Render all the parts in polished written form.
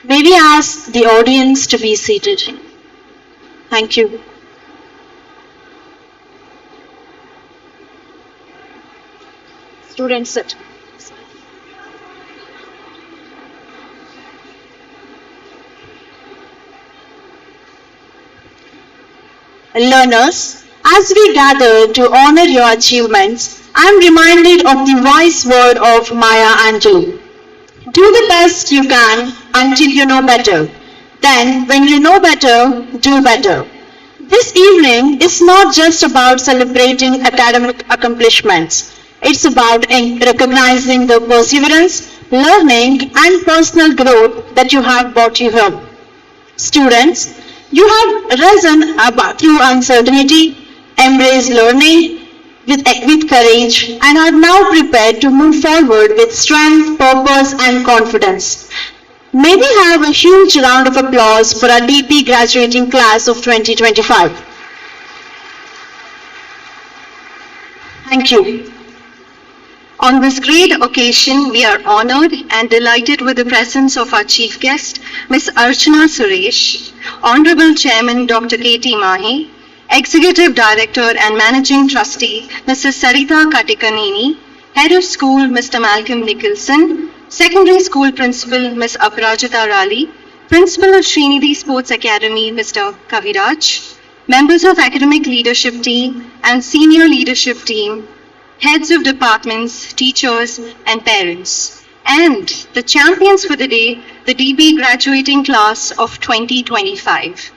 May we ask the audience to be seated? Thank you. Students sit. Learners, as we gather to honor your achievements, I am reminded of the wise word of Maya Angelou. Do the best you can until you know better. Then, when you know better, do better. This evening is not just about celebrating academic accomplishments. It's about recognizing the perseverance, learning, and personal growth that you have brought you here. Students, you have risen through uncertainty, embraced learning with courage, and are now prepared to move forward with strength, purpose, and confidence. May we have a huge round of applause for our DP graduating class of 2025. Thank you. On this great occasion, we are honored and delighted with the presence of our chief guest, Ms. Archana Suresh, Honorable Chairman Dr. K.T. Mahi, Executive Director and Managing Trustee, Mrs. Sarita Katikanini, Head of School, Mr. Malcolm Nicholson, Secondary School Principal, Ms. Aparajita Rali, Principal of Sreenidhi Sports Academy, Mr. Kaviraj, members of Academic Leadership Team and Senior Leadership Team, heads of departments, teachers, and parents, and the champions for the day, the DB graduating class of 2025.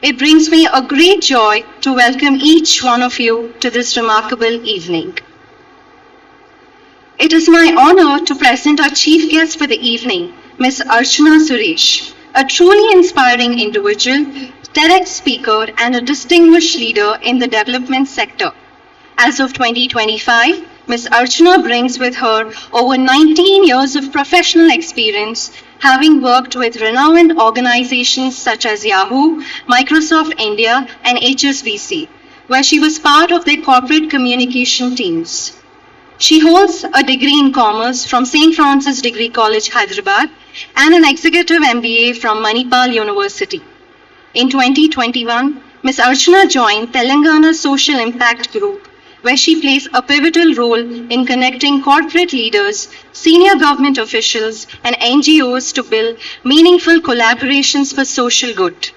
It brings me a great joy to welcome each one of you to this remarkable evening. It is my honor to present our chief guest for the evening, Ms. Archana Suresh, a truly inspiring individual, TEDx speaker, and a distinguished leader in the development sector. As of 2025, Ms. Archana brings with her over 19 years of professional experience, having worked with renowned organizations such as Yahoo, Microsoft India, and HSBC, where she was part of their corporate communication teams. She holds a degree in commerce from St. Francis Degree College, Hyderabad, and an executive MBA from Manipal University. In 2021, Ms. Archana joined Telangana Social Impact Group, where she plays a pivotal role in connecting corporate leaders, senior government officials, and NGOs to build meaningful collaborations for social good.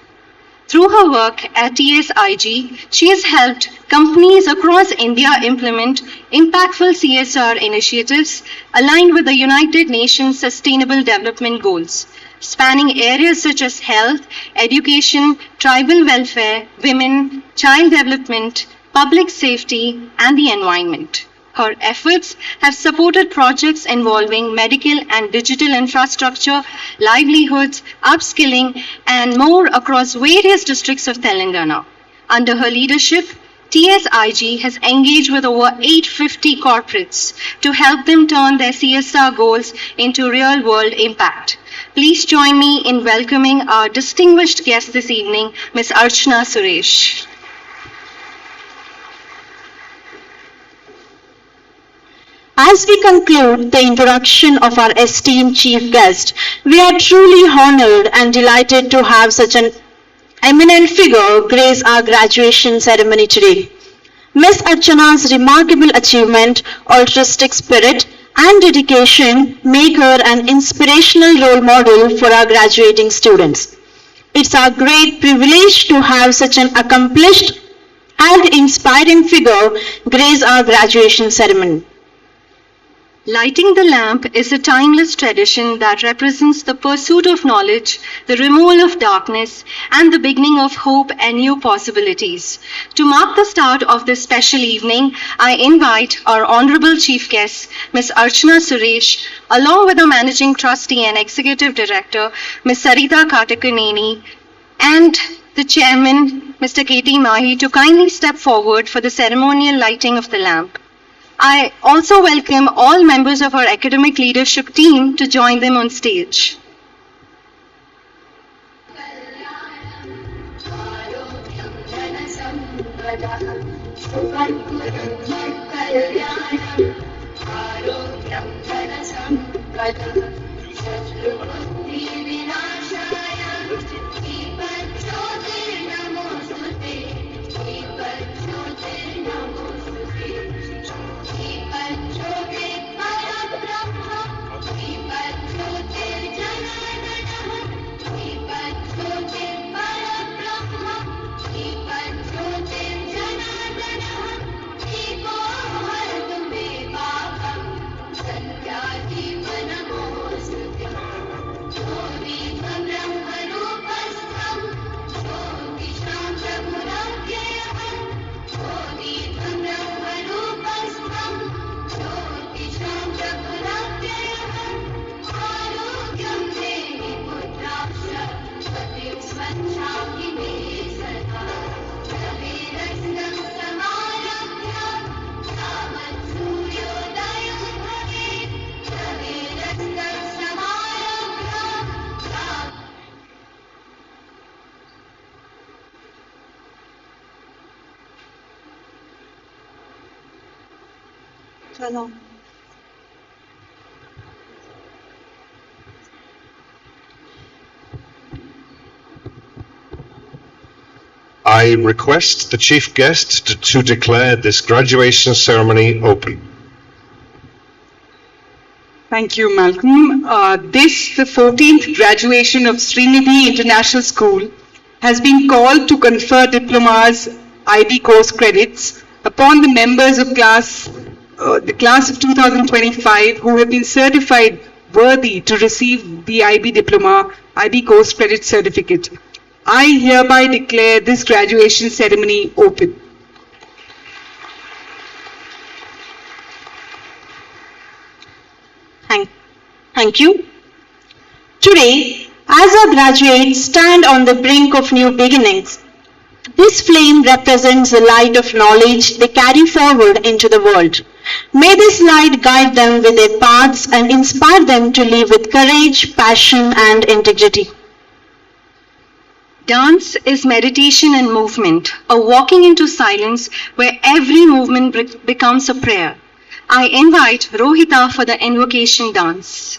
Through her work at TSIG, she has helped companies across India implement impactful CSR initiatives aligned with the United Nations Sustainable Development Goals, spanning areas such as health, education, tribal welfare, women, child development, public safety, and the environment. Her efforts have supported projects involving medical and digital infrastructure, livelihoods, upskilling, and more across various districts of Telangana. Under her leadership, TSIG has engaged with over 850 corporates to help them turn their CSR goals into real-world impact. Please join me in welcoming our distinguished guest this evening, Ms. Archana Suresh. As we conclude the introduction of our esteemed chief guest, we are truly honored and delighted to have such an eminent figure grace our graduation ceremony today. Ms. Archana's remarkable achievement, altruistic spirit, and dedication make her an inspirational role model for our graduating students. It's our great privilege to have such an accomplished and inspiring figure grace our graduation ceremony. Lighting the lamp is a timeless tradition that represents the pursuit of knowledge, the removal of darkness, and the beginning of hope and new possibilities. To mark the start of this special evening, I invite our Honorable Chief Guest, Ms. Archana Suresh, along with the Managing Trustee and Executive Director, Ms. Sarita Katikanini, and the Chairman, Mr. K.T. Mahi, to kindly step forward for the ceremonial lighting of the lamp. I also welcome all members of our academic leadership team to join them on stage. चलो I request the chief guest to declare this graduation ceremony open. Thank you, Malcolm. This, the 14th graduation of Sreenidhi International School, has been called to confer diplomas, IB course credits upon the members of the class of 2025 who have been certified worthy to receive the IB diploma, IB course credit certificate. I hereby declare this graduation ceremony open. Thank you. Today, as our graduates stand on the brink of new beginnings, this flame represents the light of knowledge they carry forward into the world. May this light guide them with their paths and inspire them to live with courage, passion, and integrity. Dance is meditation and movement, a walking into silence where every movement becomes a prayer. I invite Rohita for the invocation dance.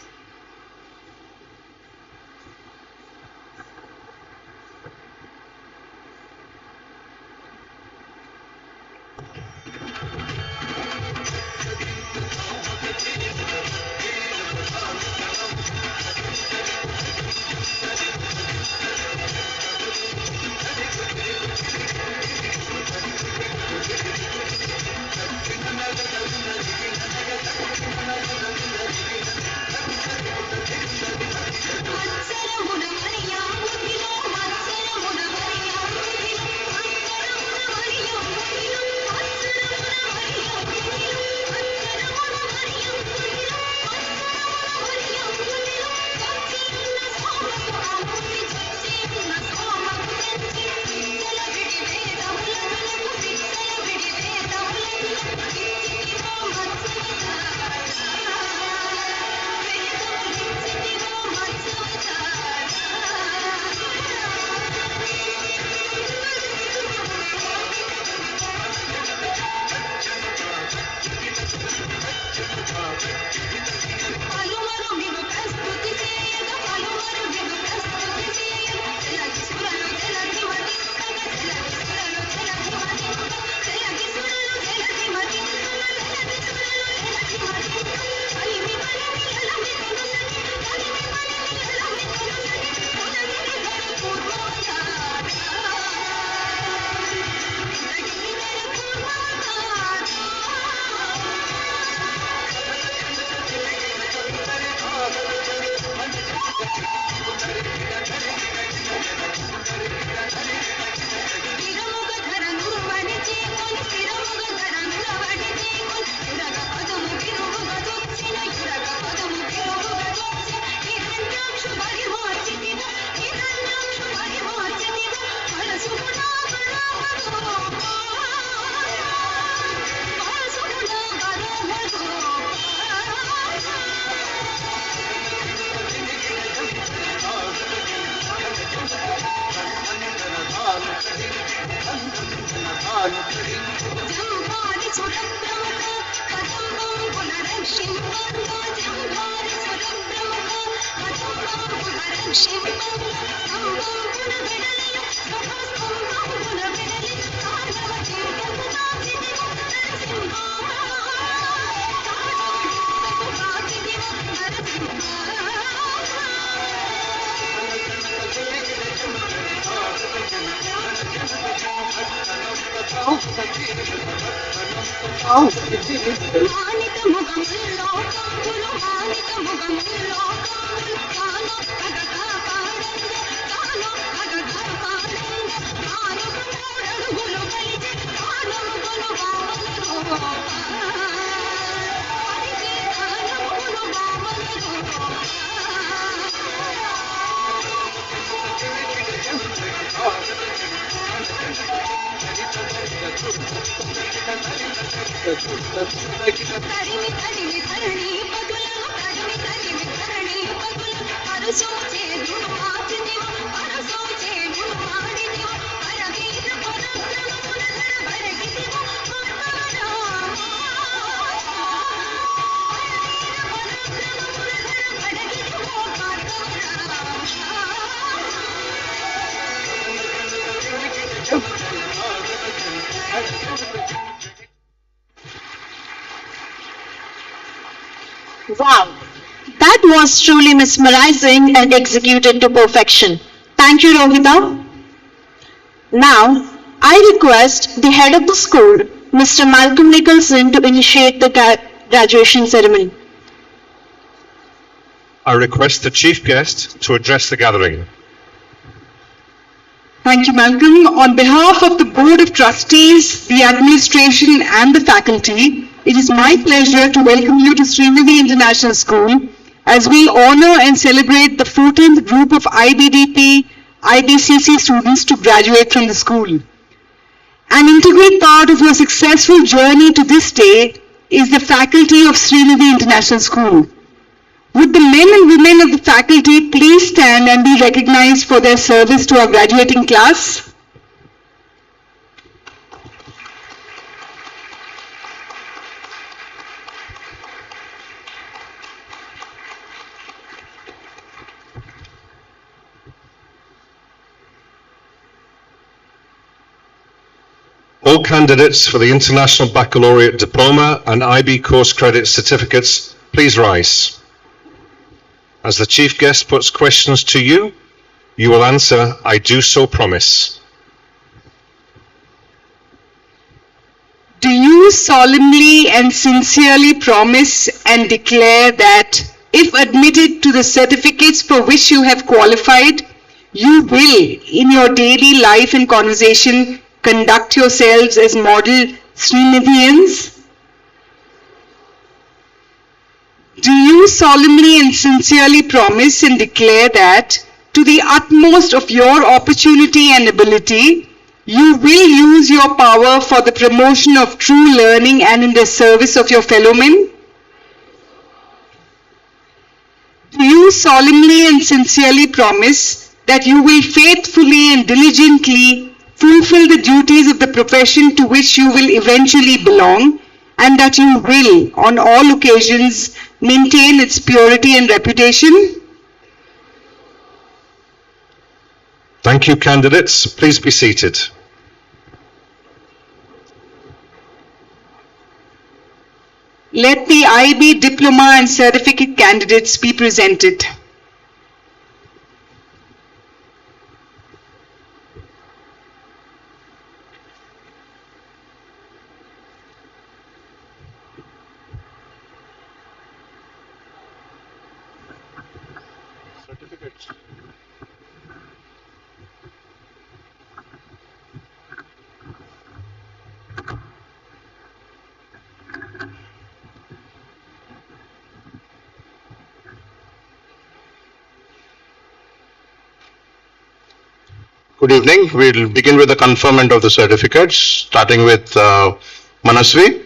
Wow, that was truly mesmerizing and executed to perfection. Thank you, Rohita. Now, I request the head of the school, Mr. Malcolm Nicholson, to initiate the graduation ceremony. I request the chief guest to address the gathering. Thank you, Malcolm. On behalf of the Board of Trustees, the administration and the faculty, it is my pleasure to welcome you to Sreenidhi International School as we honor and celebrate the 14th group of IBDP, IBCC students to graduate from the school. An integral part of your successful journey to this day is the faculty of Sreenidhi International School. Would the men and women of the faculty please stand and be recognized for their service to our graduating class? All candidates for the International Baccalaureate Diploma and IB Course Credit Certificates, please rise. As the chief guest puts questions to you, you will answer, "I do so promise." Do you solemnly and sincerely promise and declare that if admitted to the certificates for which you have qualified, you will, in your daily life and conversation, conduct yourselves as model Sreenidhians? Do you solemnly and sincerely promise and declare that, to the utmost of your opportunity and ability, you will use your power for the promotion of true learning and in the service of your fellow men? Do you solemnly and sincerely promise that you will faithfully and diligently fulfill the duties of the profession to which you will eventually belong, and that you will, on all occasions, maintain its purity and reputation? Thank you, candidates. Please be seated. Let the IB diploma and certificate candidates be presented. Good evening. We'll begin with the conferment of the certificates, starting with Manasvi.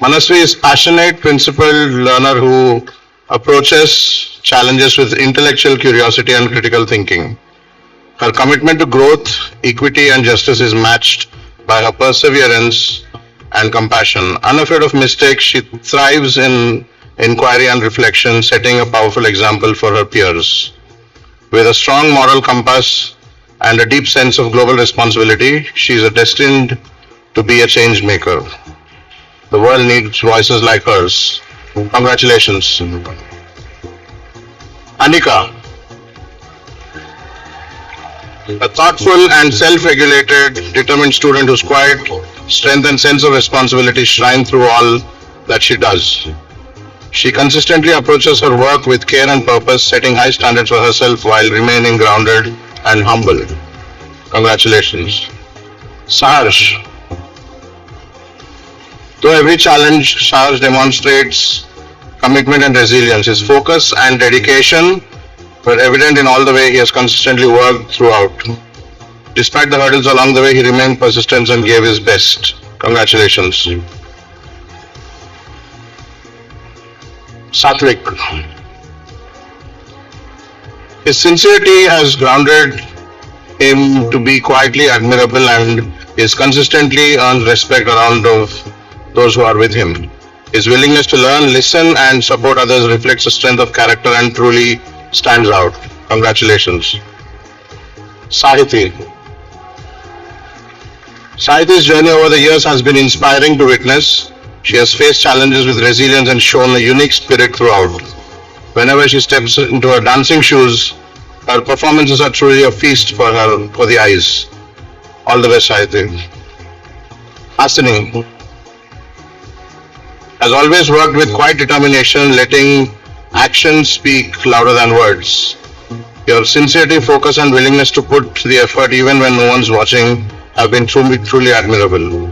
Manasvi is passionate, principled learner who approaches challenges with intellectual curiosity and critical thinking. Her commitment to growth, equity, and justice is matched by her perseverance and compassion. Unafraid of mistakes, she thrives in inquiry and reflection, setting a powerful example for her peers. With a strong moral compass and a deep sense of global responsibility, she is destined to be a change maker. The world needs voices like hers. Congratulations. Anika, a thoughtful and self-regulated, determined student whose quiet strength and sense of responsibility shine through all that she does. She consistently approaches her work with care and purpose, setting high standards for herself while remaining grounded and humble. Congratulations. Saharsh. Through every challenge, Saharsh demonstrates commitment and resilience. His focus and dedication were evident in all the way he has consistently worked throughout. Despite the hurdles along the way, he remained persistent and gave his best. Congratulations. Satvik. His sincerity has grounded him to be quietly admirable and is consistently earns respect around of those who are with him. His willingness to learn, listen and support others reflects a strength of character and truly stands out. Congratulations. Sahiti. Sahiti's journey over the years has been inspiring to witness. She has faced challenges with resilience and shown a unique spirit throughout. Whenever she steps into her dancing shoes, her performances are truly a feast for the eyes. All the best, Sahiti. Hasini has always worked with quiet determination, letting actions speak louder than words. Your sincerity, focus and willingness to put the effort even when no one's watching have been truly admirable.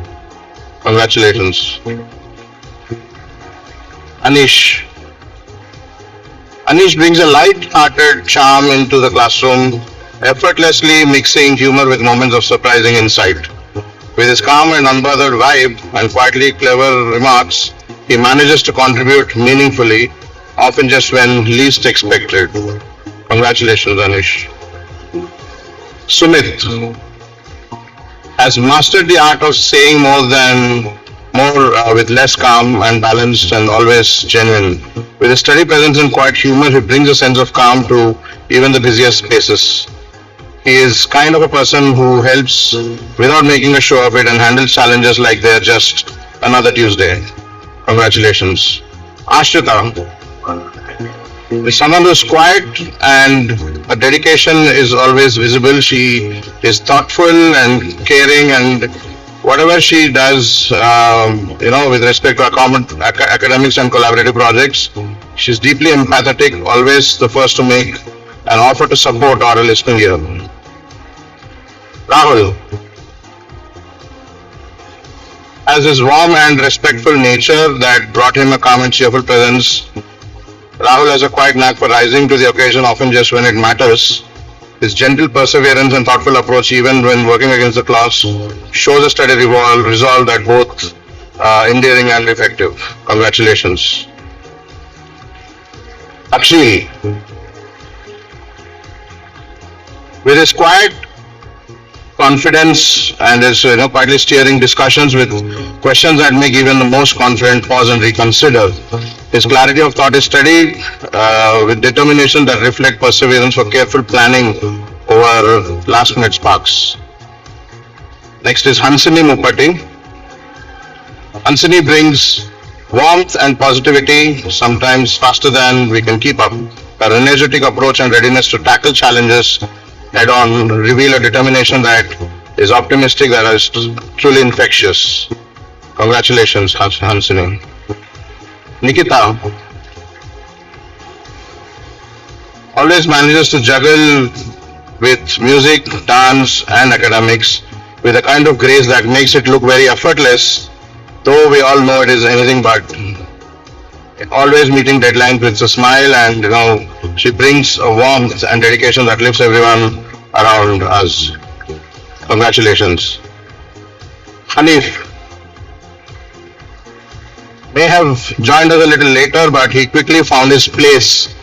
Congratulations. Anish. Anish brings a light-hearted charm into the classroom, effortlessly mixing humor with moments of surprising insight. With his calm and unbothered vibe and quietly clever remarks, he manages to contribute meaningfully, often just when least expected. Congratulations, Anish. Sumit has mastered the art of saying more with less calm and balanced and always genuine. With a steady presence and quiet humor, he brings a sense of calm to even the busiest spaces. He is kind of a person who helps without making a show of it and handles challenges like they're just another Tuesday. Congratulations. Ashrita is someone who is quiet and her dedication is always visible. She is thoughtful and caring, and whatever she does, with respect to academics and collaborative projects, she's deeply empathetic, always the first to make an offer to support or a listening ear. Rahul has his warm and respectful nature that brought him a calm and cheerful presence. Rahul has a quiet knack for rising to the occasion, often just when it matters. His gentle perseverance and thoughtful approach, even when working against the class, shows a steady resolve that both endearing and effective. Congratulations. Akshi, with his quiet confidence and is quietly steering discussions with questions that make even the most confident pause and reconsider. His clarity of thought is steady with determination that reflect perseverance for careful planning over last minute sparks. Next is Hansini Mupati. Hansini brings warmth and positivity, sometimes faster than we can keep up. Her energetic approach and readiness to tackle challenges head on reveal a determination that is optimistic, that is truly infectious. Congratulations, Hansini. Nikita always manages to juggle with music, dance and academics with a kind of grace that makes it look very effortless, though we all know it is anything but. Always meeting deadlines with a smile, and she brings a warmth and dedication that lifts everyone around us. Congratulations. Hanif may have joined us a little later, but he quickly found his place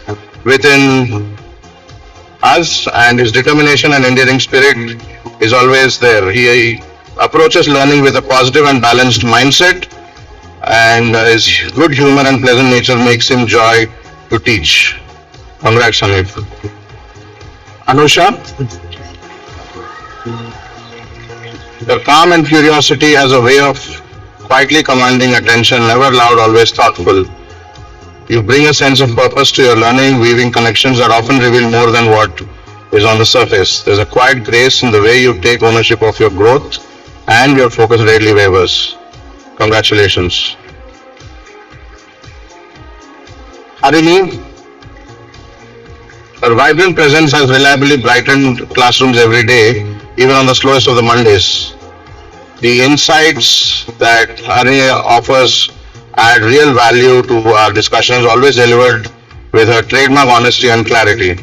within us, and his determination and endearing spirit is always there. He approaches learning with a positive and balanced mindset, and his good humor and pleasant nature makes him joy to teach. Congrats, Hanif. Anusha, your calm and curiosity has a way of quietly commanding attention, never loud, always thoughtful. You bring a sense of purpose to your learning, weaving connections that often reveal more than what is on the surface. There's a quiet grace in the way you take ownership of your growth, and your focus rarely wavers. Congratulations. Harini, her vibrant presence has reliably brightened classrooms every day, even on the slowest of the Mondays. The insights that Harini offers add real value to our discussions, always delivered with her trademark honesty and clarity.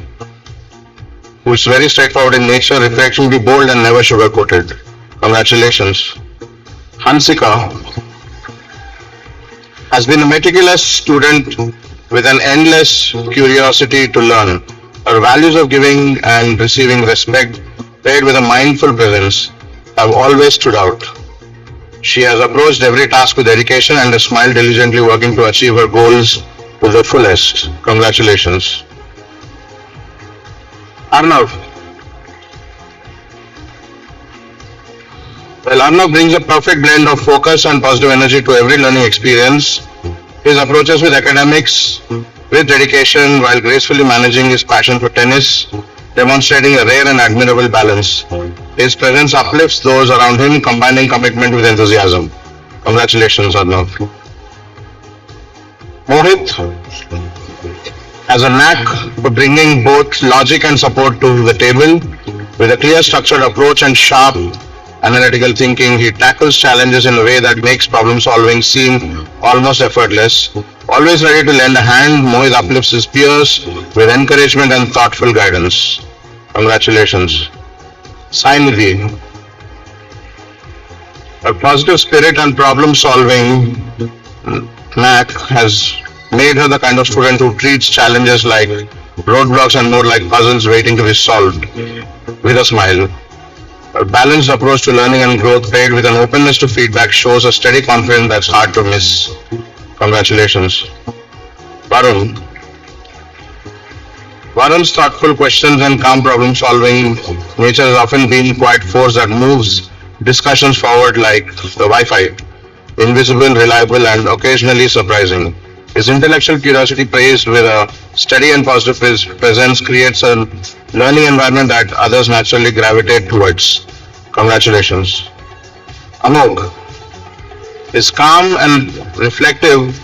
Who is very straightforward in nature, refreshingly bold and never sugar-coated. Congratulations. Hansika has been a meticulous student with an endless curiosity to learn. Her values of giving and receiving respect, paired with a mindful presence, have always stood out. She has approached every task with dedication and a smile, diligently working to achieve her goals to the fullest. Congratulations. Arnav, The learner brings a perfect blend of focus and positive energy to every learning experience. His approaches with academics with dedication while gracefully managing his passion for tennis, demonstrating a rare and admirable balance. His presence uplifts those around him, combining commitment with enthusiasm. Congratulations, Arnav. Mohit has a knack for bringing both logic and support to the table. With a clear structured approach and sharp analytical thinking, he tackles challenges in a way that makes problem solving seem almost effortless. Always ready to lend a hand, Mohit uplifts his peers with encouragement and thoughtful guidance. Congratulations. Sreenidhi. Her positive spirit and problem solving knack has made her the kind of student who treats challenges like roadblocks and more like puzzles waiting to be solved with a smile. A balanced approach to learning and growth paired with an openness to feedback shows a steady confidence that's hard to miss. Congratulations. Varun. Varun's thoughtful questions and calm problem solving nature has often been quite force that moves discussions forward like the Wi-Fi. Invisible, reliable and occasionally surprising. His intellectual curiosity praised with a steady and positive presence creates a learning environment that others naturally gravitate towards. Congratulations. Amog is calm and reflective,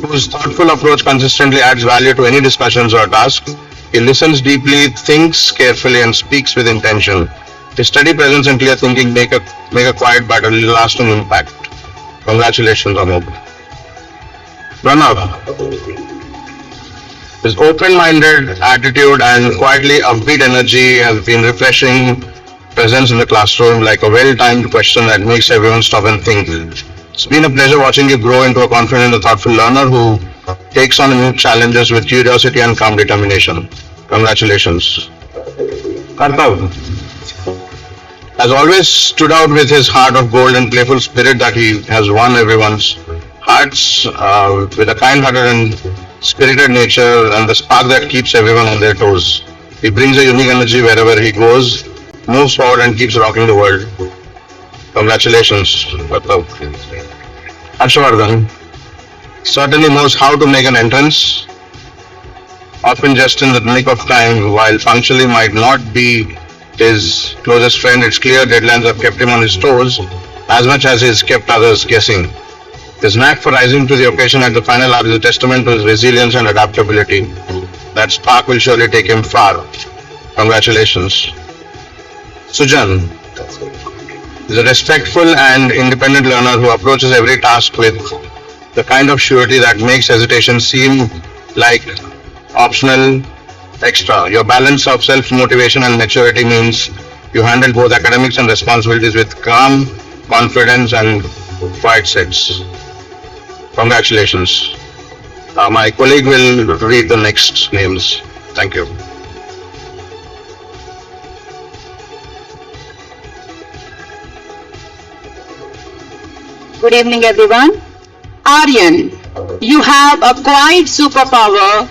whose thoughtful approach consistently adds value to any discussions or tasks. He listens deeply, thinks carefully and speaks with intention. His steady presence and clear thinking make a quiet but a lasting impact. Congratulations, Amog. Pranav. His open-minded attitude and quietly upbeat energy has been refreshing presence in the classroom, like a well-timed question that makes everyone stop and think. It's been a pleasure watching you grow into a confident and thoughtful learner who takes on new challenges with curiosity and calm determination. Congratulations. Kartav has always stood out with his heart of gold and playful spirit that he has won everyone's hearts with a kind-hearted and spirited nature and the spark that keeps everyone on their toes. He brings a unique energy wherever he goes, moves forward and keeps rocking the world. Congratulations, Kartav. Harshvardhan certainly knows how to make an entrance, often just in the nick of time. While functionally might not be his closest friend, its clear deadlines have kept him on his toes as much as he's kept others guessing. His knack for rising to the occasion at the final hour is a testament to his resilience and adaptability. That spark will surely take him far. Congratulations. Sujan is a respectful and independent learner who approaches every task with the kind of surety that makes hesitation seem like optional extra. Your balance of self-motivation and maturity means you handle both academics and responsibilities with calm, confidence and quiet sense. Congratulations. My colleague will read the next names. Thank you. Good evening, everyone. Aryan, you have a quiet superpower,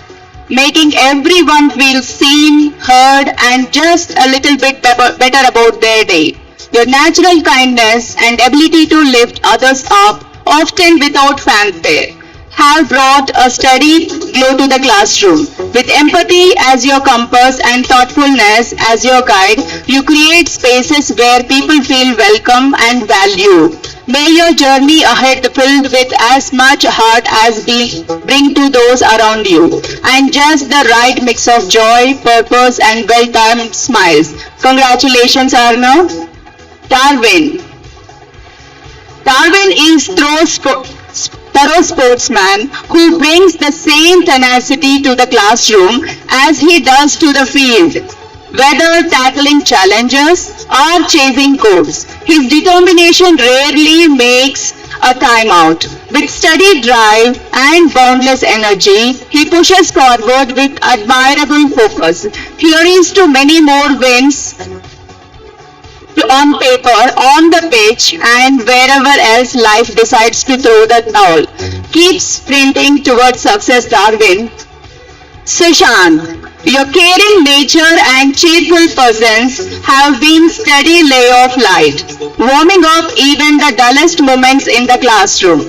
making everyone feel seen, heard, and just a little bit better about their day. Your natural kindness and ability to lift others up, often without fanfare, have brought a steady glow to the classroom. With empathy as your compass and thoughtfulness as your guide, you create spaces where people feel welcome and valued. May your journey ahead filled with as much heart as bring to those around you, and just the right mix of joy, purpose, and well-timed smiles. Congratulations, Arnav. Darwin. Darwin is thorough sportsman who brings the same tenacity to the classroom as he does to the field, whether tackling challenges or chasing goals. His determination rarely makes a timeout. With steady drive and boundless energy, he pushes forward with admirable focus. Here is to many more wins on paper, on the pitch, and wherever else life decides to throw the towel. Keep sprinting towards success, Darwin. Sushant. Your caring nature and cheerful presence have been steady ray of light, warming up even the dullest moments in the classroom.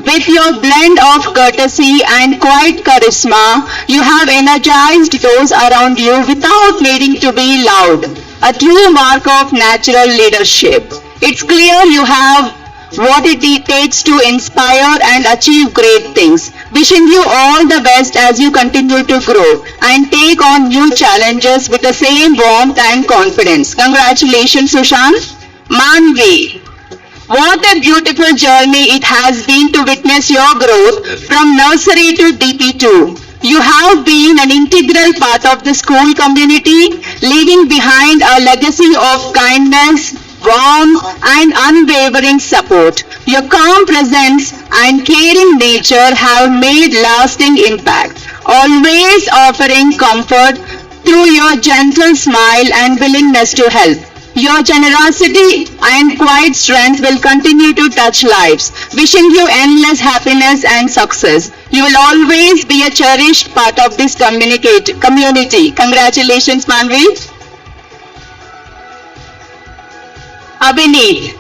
With your blend of courtesy and quiet charisma, you have energized those around you without needing to be loud, a true mark of natural leadership. It's clear you have what it takes to inspire and achieve great things. Wishing you all the best as you continue to grow and take on new challenges with the same warmth and confidence. Congratulations, Sushant. Manvi. What a beautiful journey it has been to witness your growth from nursery to DP2. You have been an integral part of the school community, leaving behind a legacy of kindness, warmth, and unwavering support. Your calm presence and caring nature have made lasting impact, always offering comfort through your gentle smile and willingness to help. Your generosity and quiet strength will continue to touch lives. Wishing you endless happiness and success. You will always be a cherished part of this community. Congratulations, Manvi. Abhineet.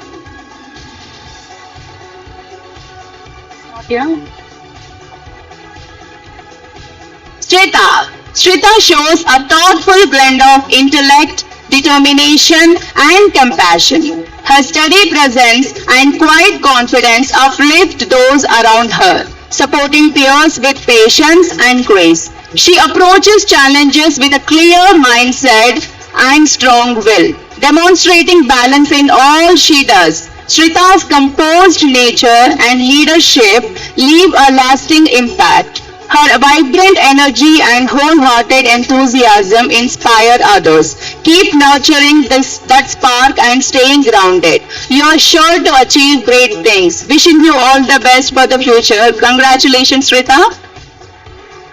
Shrita. Shrita shows a thoughtful blend of intellect, determination, and compassion. Her steady presence and quiet confidence uplift those around her, supporting peers with patience and grace. She approaches challenges with a clear mindset and strong will, demonstrating balance in all she does. Shrita's composed nature and leadership leave a lasting impact. Her vibrant energy and wholehearted enthusiasm inspire others. Keep nurturing that spark and staying grounded. You are sure to achieve great things. Wishing you all the best for the future. Congratulations, Shrita.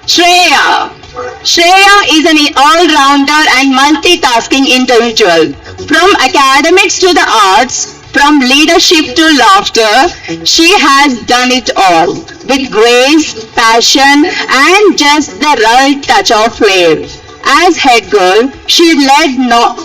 Shreya. Shreya is an all-rounder and multitasking individual. From academics to the arts, from leadership to laughter, she has done it all with grace, passion, and just the right touch of flair. As head girl, she led not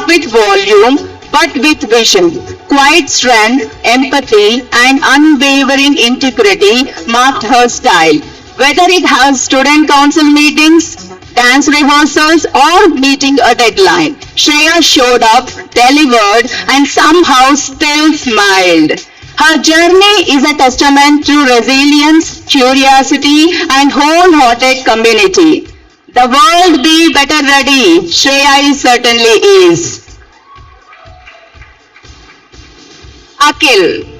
with volume but with vision. Quiet strength, empathy, and unwavering integrity marked her style. Whether it has student council meetings, dance rehearsals, or meeting a deadline, Shreya showed up, delivered, and somehow still smiled. Her journey is a testament to resilience, curiosity, and wholehearted community. The world be better ready. Shreya certainly is. Akhil.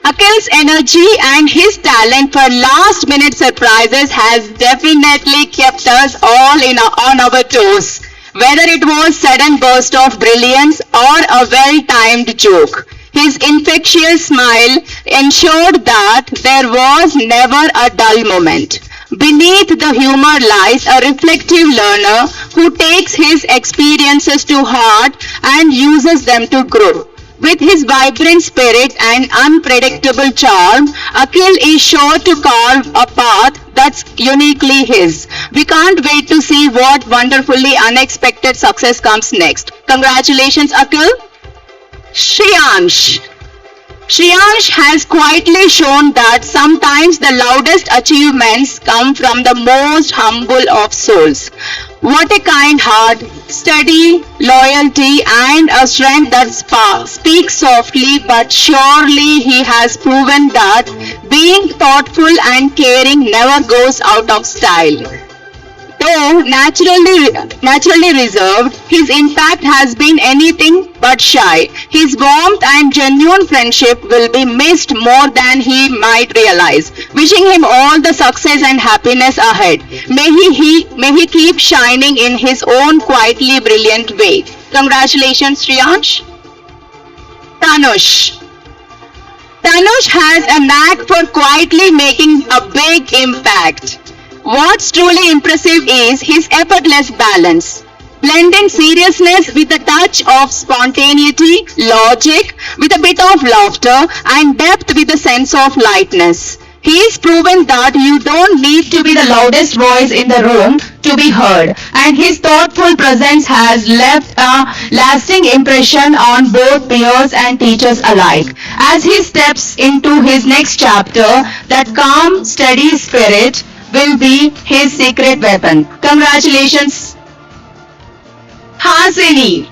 Akhil's energy and his talent for last-minute surprises has definitely kept us all on our toes. Whether it was sudden burst of brilliance or a well-timed joke, his infectious smile ensured that there was never a dull moment. Beneath the humor lies a reflective learner who takes his experiences to heart and uses them to grow. With his vibrant spirit and unpredictable charm, Akhil is sure to carve a path that's uniquely his. We can't wait to see what wonderfully unexpected success comes next. Congratulations, Akhil. Shriyansh. Shriyansh has quietly shown that sometimes the loudest achievements come from the most humble of souls. What a kind heart, steady loyalty, and a strength that speaks softly, but surely he has proven that being thoughtful and caring never goes out of style. Though naturally reserved, his impact has been anything but shy. His warmth and genuine friendship will be missed more than he might realize. Wishing him all the success and happiness ahead. May he keep shining in his own quietly brilliant way. Congratulations, Shriyansh. Tanush. Tanush has a knack for quietly making a big impact. What's truly impressive is his effortless balance, blending seriousness with a touch of spontaneity, logic with a bit of laughter, and depth with a sense of lightness. He's proven that you don't need to be the loudest voice in the room to be heard, and his thoughtful presence has left a lasting impression on both peers and teachers alike. As he steps into his next chapter, that calm, steady spirit will be his secret weapon. Congratulations, Hasini.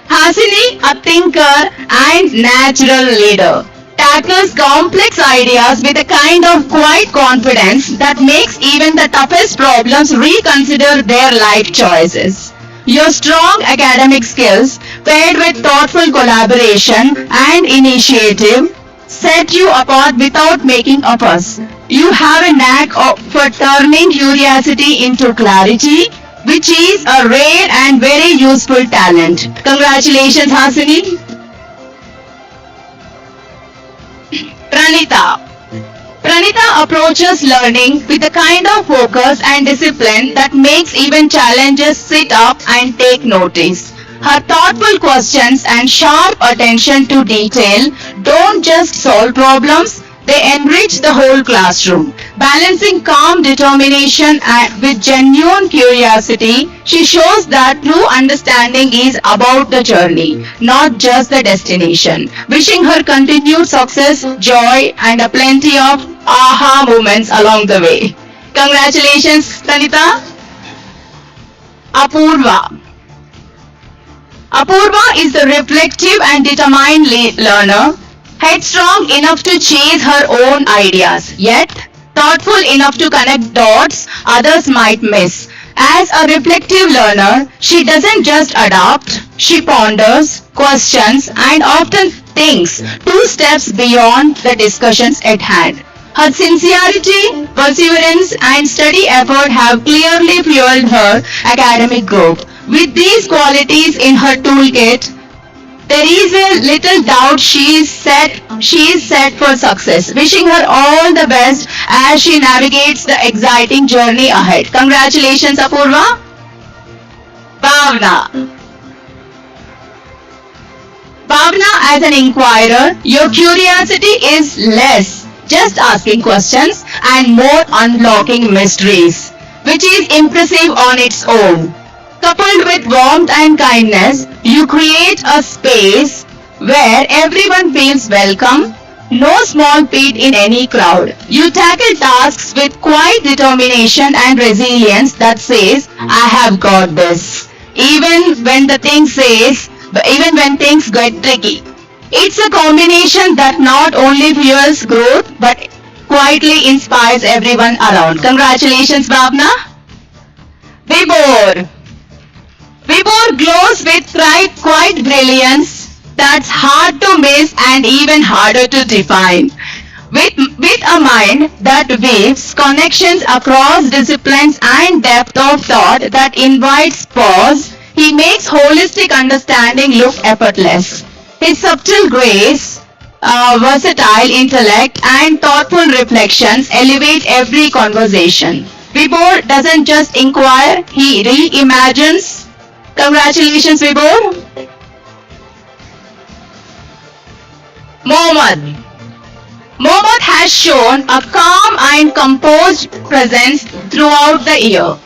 Hasini, a thinker and natural leader, tackles complex ideas with a kind of quiet confidence that makes even the toughest problems reconsider their life choices. Your strong academic skills, paired with thoughtful collaboration and initiative, set you apart without making a fuss. You have a knack for turning curiosity into clarity, which is a rare and very useful talent. Congratulations, Hasini. Pranita. Pranita approaches learning with a kind of focus and discipline that makes even challenges sit up and take notice. Her thoughtful questions and sharp attention to detail don't just solve problems, they enrich the whole classroom. Balancing calm determination with genuine curiosity, she shows that true understanding is about the journey, not just the destination. Wishing her continued success, joy, and a plenty of aha moments along the way. Congratulations, Pranita. Apurva. Apurva is the reflective and determined learner, headstrong enough to chase her own ideas, yet thoughtful enough to connect dots others might miss. As a reflective learner, she doesn't just adopt, she ponders, questions, and often thinks 2 steps beyond the discussions at hand. Her sincerity, perseverance, and steady effort have clearly fueled her academic growth. With these qualities in her toolkit, there is a little doubt she is set for success. Wishing her all the best as she navigates the exciting journey ahead. Congratulations, Apurva. Bhavna. Bhavna, as an inquirer, your curiosity is less just asking questions and more unlocking mysteries, which is impressive on its own. Coupled with warmth and kindness, you create a space where everyone feels welcome, no small feat in any crowd. You tackle tasks with quiet determination and resilience that says, I have got this, even when things get tricky. It's a combination that not only fuels growth but quietly inspires everyone around. Congratulations, Bhavna. Vibhor. Vibhor glows with quiet brilliance that's hard to miss and even harder to define. With a mind that weaves connections across disciplines and depth of thought that invites pause, he makes holistic understanding look effortless. His subtle grace, versatile intellect, and thoughtful reflections elevate every conversation. Vibhor doesn't just inquire, he reimagines. Congratulations, Vibhor. Mohammad. Mohammad has shown a calm and composed presence throughout the year.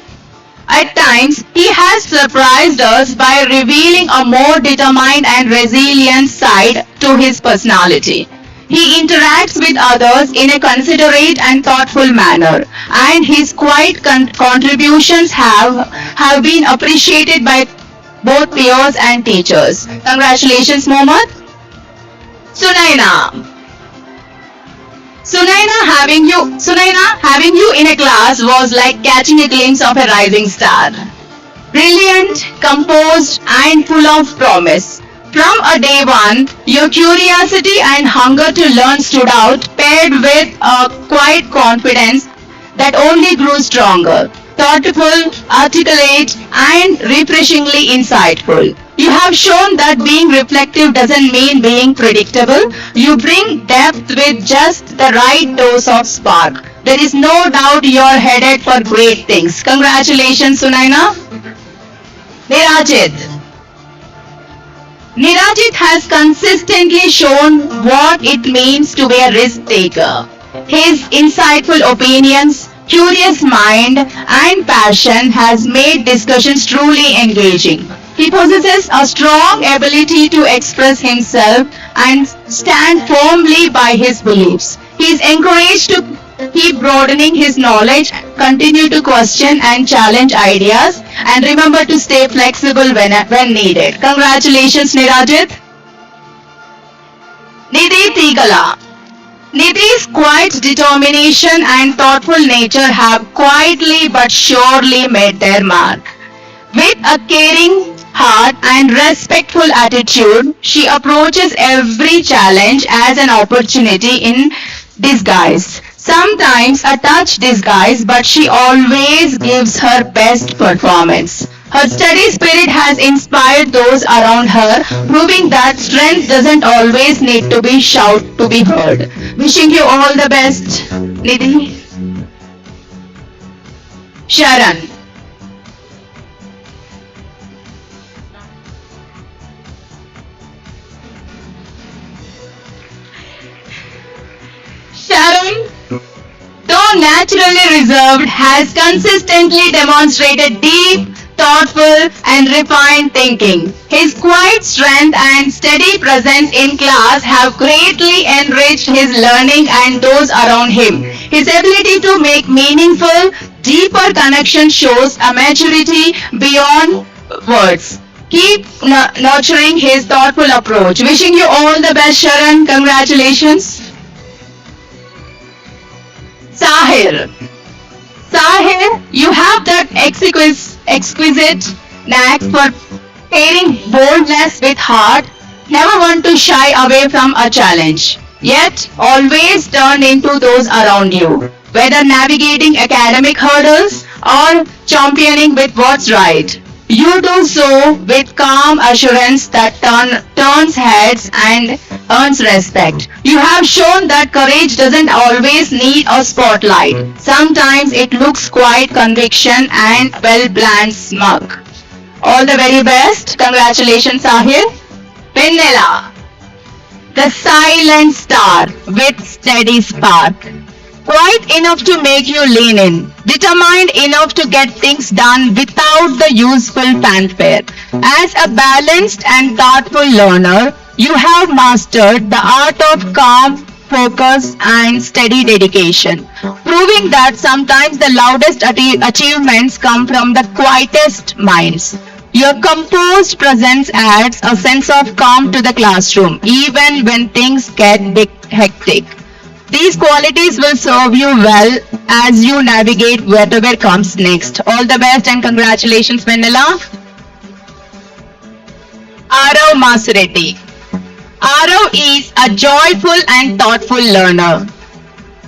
At times, he has surprised us by revealing a more determined and resilient side to his personality. He interacts with others in a considerate and thoughtful manner, and his quiet contributions have been appreciated by both peers and teachers. Congratulations, Mohammad. Sunaina. Sunaina, having you in a class was like catching a glimpse of a rising star. Brilliant, composed, and full of promise. From a day one, your curiosity and hunger to learn stood out, paired with a quiet confidence that only grew stronger. Thoughtful, articulate, and refreshingly insightful. You have shown that being reflective doesn't mean being predictable. You bring depth with just the right dose of spark. There is no doubt you're headed for great things. Congratulations, Sunaina. Nirajit. Nirajit has consistently shown what it means to be a risk taker. His insightful opinions, curious mind, and passion has made discussions truly engaging. He possesses a strong ability to express himself and stand firmly by his beliefs. He is encouraged to keep broadening his knowledge, continue to question and challenge ideas, and remember to stay flexible when needed. Congratulations, Nirajit. Nidhi Tigala. Nidhi's quiet determination and thoughtful nature have quietly but surely made their mark. With a caring heart and respectful attitude, she approaches every challenge as an opportunity in disguise. Sometimes a touch disguise, but she always gives her best performance. Her steady spirit has inspired those around her, proving that strength doesn't always need to be shouted to be heard. Wishing you all the best, Nidhi. Sharan. Sharon, though naturally reserved, has consistently demonstrated deep, thoughtful, and refined thinking. His quiet strength and steady presence in class have greatly enriched his learning and those around him. His ability to make meaningful, deeper connections shows a maturity beyond words. Keep nurturing his thoughtful approach. Wishing you all the best, Sharan. Congratulations. Sahir. Sahir, you have that exquisite knack for pairing boldness with heart, never want to shy away from a challenge, yet always turn into those around you, whether navigating academic hurdles or championing with what's right. You do so with calm assurance that turns heads and earns respect. You have shown that courage doesn't always need a spotlight. Sometimes it looks quiet conviction and well-planned smug. All the very best. Congratulations, Sahil. Vanilla, the silent star with steady spark. Quiet enough to make you lean in, determined enough to get things done without the useful fanfare. As a balanced and thoughtful learner, you have mastered the art of calm, focus, and steady dedication, proving that sometimes the loudest achievements come from the quietest minds. Your composed presence adds a sense of calm to the classroom, even when things get hectic. These qualities will serve you well as you navigate whatever comes next. All the best and congratulations, Vanilla. Arav Masureddy. Arav is a joyful and thoughtful learner.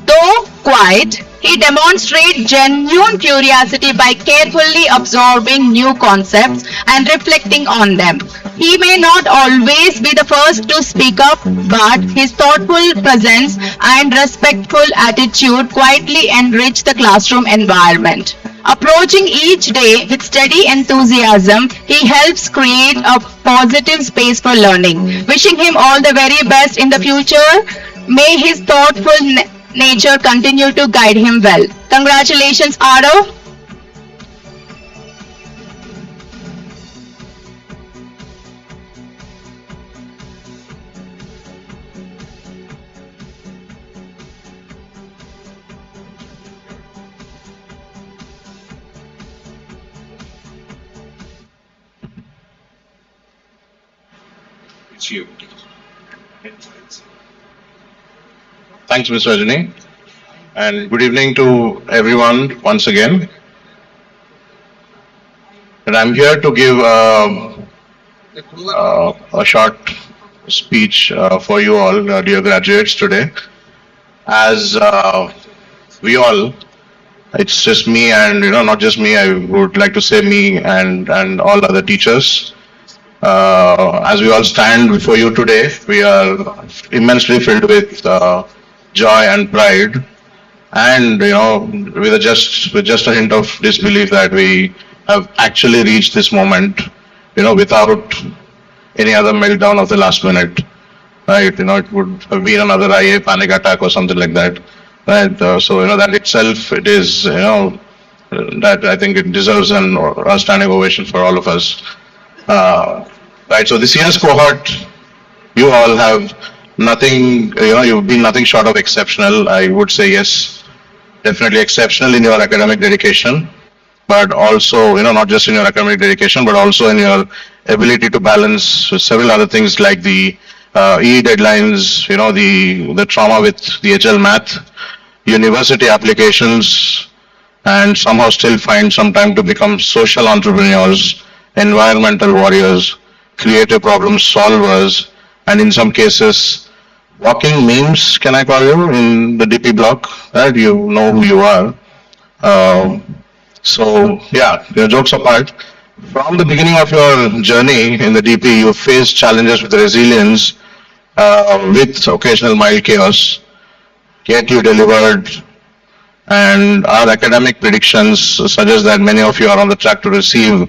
Though quiet, he demonstrates genuine curiosity by carefully absorbing new concepts and reflecting on them. He may not always be the first to speak up, but his thoughtful presence and respectful attitude quietly enrich the classroom environment. Approaching each day with steady enthusiasm, he helps create a positive space for learning. Wishing him all the very best in the future. May his thoughtful nature continue to guide him well. Congratulations, Arav. It's you. Thanks, Ms. Rajani. And good evening to everyone once again. And I'm here to give a short speech for you all, dear graduates, today. As we all, it's just me and, not just me, I would like to say me and all other teachers. As we all stand before you today, we are immensely filled with joy and pride, and with just a hint of disbelief that we have actually reached this moment, without any other meltdown of the last minute. Right, it would have been another IA panic attack or something like that. Right, so that itself, it is, that I think it deserves an outstanding ovation for all of us. Right, so this year's cohort, you all have nothing, you've been nothing short of exceptional. I would say yes, definitely exceptional in your academic dedication, but also, not just in your academic dedication, but also in your ability to balance several other things like the EE deadlines, the trauma with the HL math, university applications, and somehow still find some time to become social entrepreneurs, environmental warriors, creative problem solvers, and in some cases, walking memes, can I call you, in the DP block, right? You know who you are. So, yeah, jokes apart, from the beginning of your journey in the DP, you faced challenges with resilience, with occasional mild chaos, yet you delivered, and our academic predictions suggest that many of you are on the track to receive,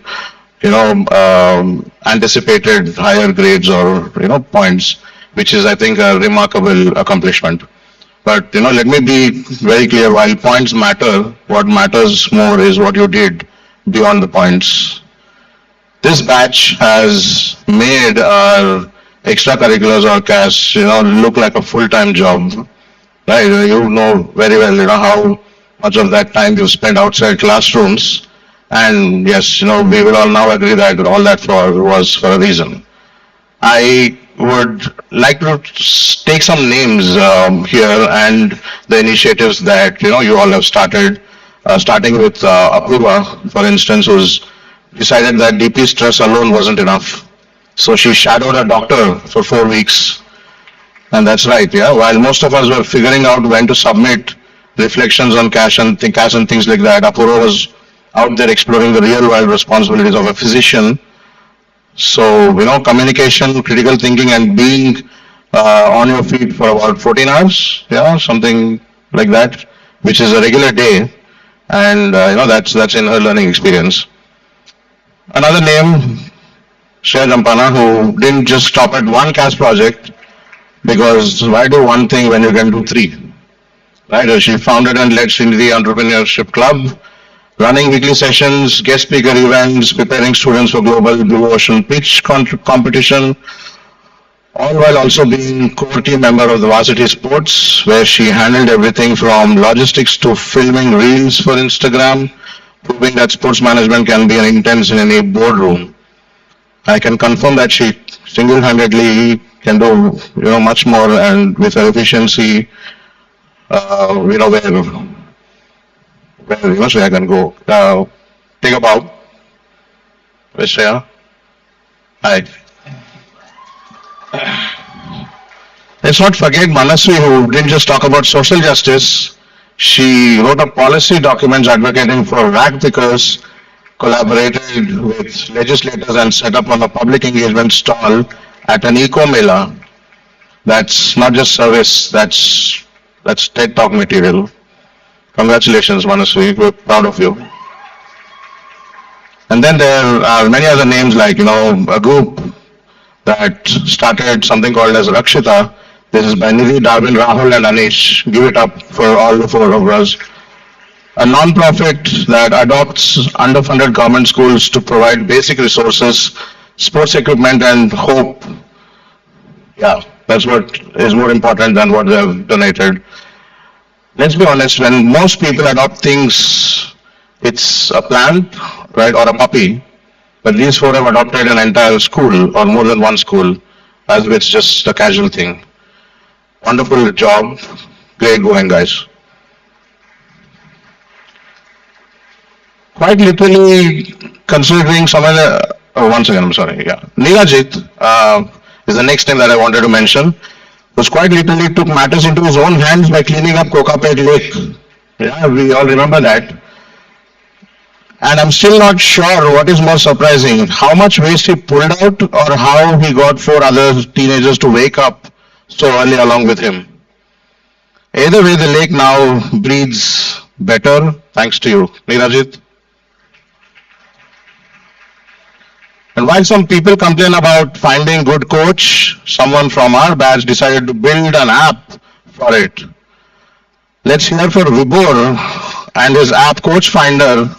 anticipated higher grades or, points, which is, I think, a remarkable accomplishment. But, let me be very clear, while points matter, what matters more is what you did beyond the points. This batch has made our extracurriculars or CAS, look like a full-time job, right? You know very well, how much of that time you spend outside classrooms. And yes, we will all now agree that all that was for a reason. I would like to take some names here and the initiatives that, you all have started, starting with Apurva, for instance, who's decided that DP stress alone wasn't enough. So she shadowed a doctor for 4 weeks. And that's right, yeah. While most of us were figuring out when to submit reflections on cash and things like that, Apurva was out there exploring the real world responsibilities of a physician. So, communication, critical thinking, and being on your feet for about 14 hours, yeah, something like that, which is a regular day. And, that's in her learning experience. Another name, Shreya Jampana, who didn't just stop at one CAS project, because why do one thing when you can do three? Right? She founded and led Sreenidhi Entrepreneurship Club, running weekly sessions, guest speaker events, preparing students for global Blue Ocean pitch competition, all while also being core team member of the Varsity Sports, where she handled everything from logistics to filming reels for Instagram, proving that sports management can be an intense in any boardroom. I can confirm that she single-handedly can do, much more, and with her efficiency, where Shreya can go. Take a bow. Where's Shreya? Hi. Let's not forget Manasvi, who didn't just talk about social justice. She wrote a policy document advocating for rag pickers, collaborated with legislators, and set up on a public engagement stall at an eco-mela. That's not just service, that's TED Talk material. Congratulations, Manasvi, we're proud of you. And then there are many other names like, a group that started something called as Rakshita. This is by Nidhi, Darwin, Rahul, and Anish. Give it up for all the four of us. A non-profit that adopts underfunded government schools to provide basic resources, sports equipment, and hope. Yeah, that's what is more important than what they have donated. Let's be honest, when most people adopt things, it's a plant, right, or a puppy. But these four have adopted an entire school or more than one school, as if it's just a casual thing. Wonderful job. Great going, guys. Quite literally, considering someone, once again, I'm sorry, yeah. Neerajit is the next name that I wanted to mention, who's quite literally took matters into his own hands by cleaning up Kokapet Lake. Yeah, we all remember that. And I'm still not sure what is more surprising, how much waste he pulled out or how he got four other teenagers to wake up so early along with him. Either way, the lake now breathes better thanks to you. Neerajit. And while some people complain about finding good coach, someone from our batch decided to build an app for it. Let's hear for Vibor and his app Coach Finder,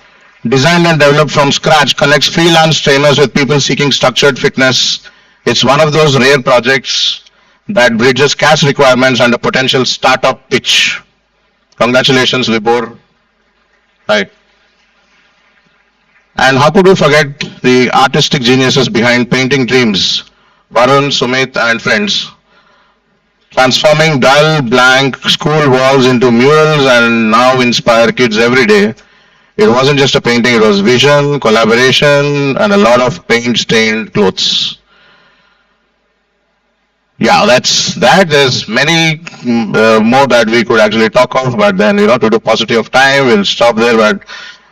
designed and developed from scratch, connects freelance trainers with people seeking structured fitness. It's one of those rare projects that bridges cash requirements and a potential startup pitch. Congratulations, Vibor. Right. And how could we forget the artistic geniuses behind Painting Dreams, Varun, Sumit and friends, transforming dull, blank school walls into murals and now inspire kids every day. It wasn't just a painting, it was vision, collaboration and a lot of paint-stained clothes. Yeah, that's that. There's many more that we could actually talk of, but then, to do paucity of time, we'll stop there. But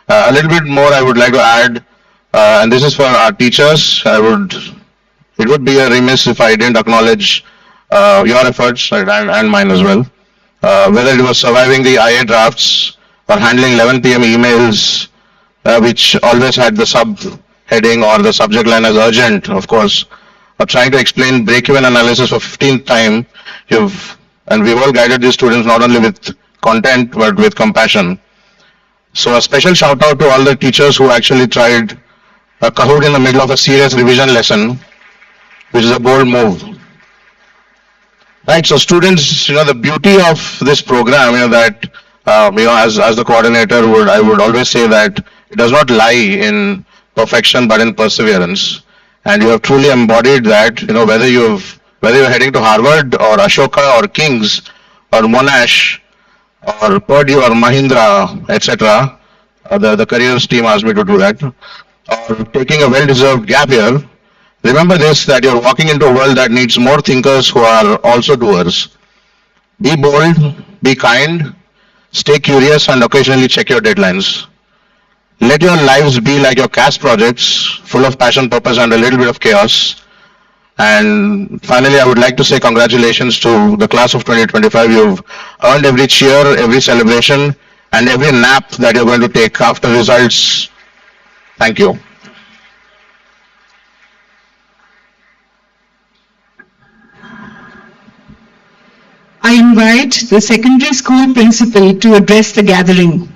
a little bit more I would like to add, and this is for our teachers. It would be a remiss if I didn't acknowledge your efforts, right, and mine as well. Whether it was surviving the IA drafts or handling 11 p.m. emails, which always had the sub-heading or the subject line as urgent, of course, or trying to explain break-even analysis for 15th time, and we've all guided these students not only with content, but with compassion. So a special shout out to all the teachers who actually tried a Kahoot in the middle of a serious revision lesson, which is a bold move. Right, so students, the beauty of this program, that, as the coordinator I would always say that it does not lie in perfection, but in perseverance. And you have truly embodied that, whether you're heading to Harvard or Ashoka or King's or Monash or Purdue or Mahindra, etc. The careers team asked me to do that. Or taking a well-deserved gap year. Remember this, that you're walking into a world that needs more thinkers who are also doers. Be bold, be kind, stay curious and occasionally check your deadlines. Let your lives be like your CAS projects, full of passion, purpose and a little bit of chaos. And finally, I would like to say congratulations to the class of 2025. You've earned every cheer, every celebration and every nap that you're going to take after results. Thank you. I invite the secondary school principal to address the gathering.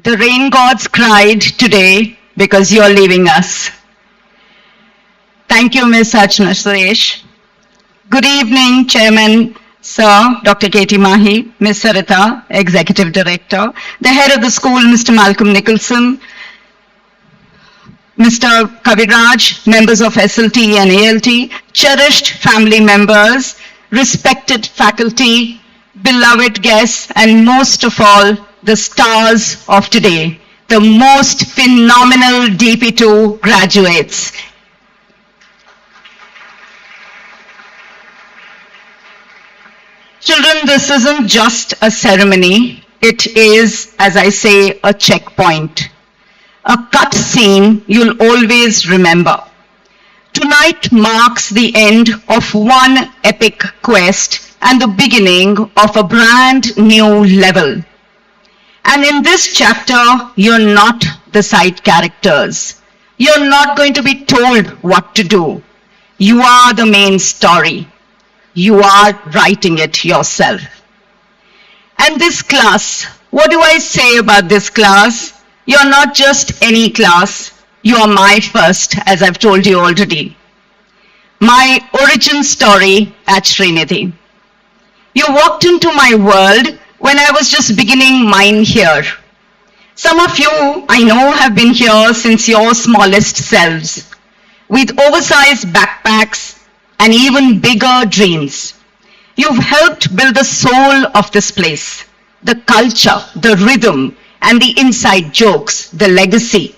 The rain gods cried today because you're leaving us. Thank you, Ms. Archana Suresh. Good evening, Chairman, Sir, Dr. K.T. Mahi, Ms. Sarita, Executive Director, the head of the school, Mr. Malcolm Nicholson, Mr. Kaviraj, members of SLT and ALT, cherished family members, respected faculty, beloved guests, and most of all, the stars of today, the most phenomenal DP2 graduates. Children, this isn't just a ceremony. It is, as I say, a checkpoint. A cut scene you'll always remember. Tonight marks the end of one epic quest and the beginning of a brand new level. And in this chapter, you're not the side characters. You're not going to be told what to do. You are the main story. You are writing it yourself. And this class, what do I say about this class? You're not just any class. You are my first, as I've told you already. My origin story at Sreenidhi. You walked into my world when I was just beginning mine here. Some of you, I know, have been here since your smallest selves, with oversized backpacks and even bigger dreams. You've helped build the soul of this place, the culture, the rhythm, and the inside jokes, the legacy.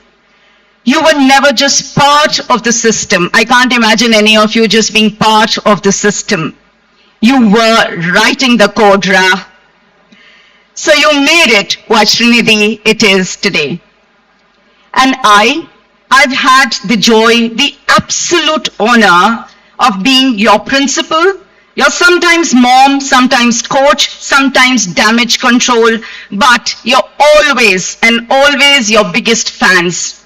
You were never just part of the system. I can't imagine any of you just being part of the system. You were writing the code, Ra. So you made it what Sreenidhi it is today. And I've had the joy, the absolute honor of being your principal You're sometimes mom, sometimes coach, sometimes damage control, but you're always and always your biggest fans.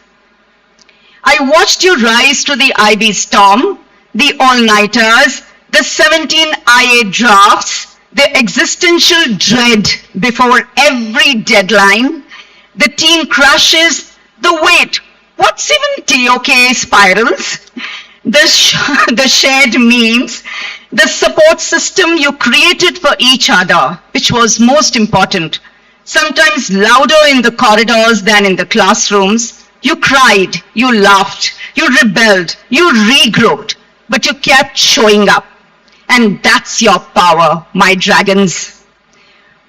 I watched you rise to the IB storm, the all-nighters, the 17 IA drafts, the existential dread before every deadline, the teen crashes, the wait, what's even TOK spirals, the shared memes, the support system you created for each other, which was most important, sometimes louder in the corridors than in the classrooms. You cried, you laughed, you rebelled, you regrouped, but you kept showing up. And that's your power, my dragons.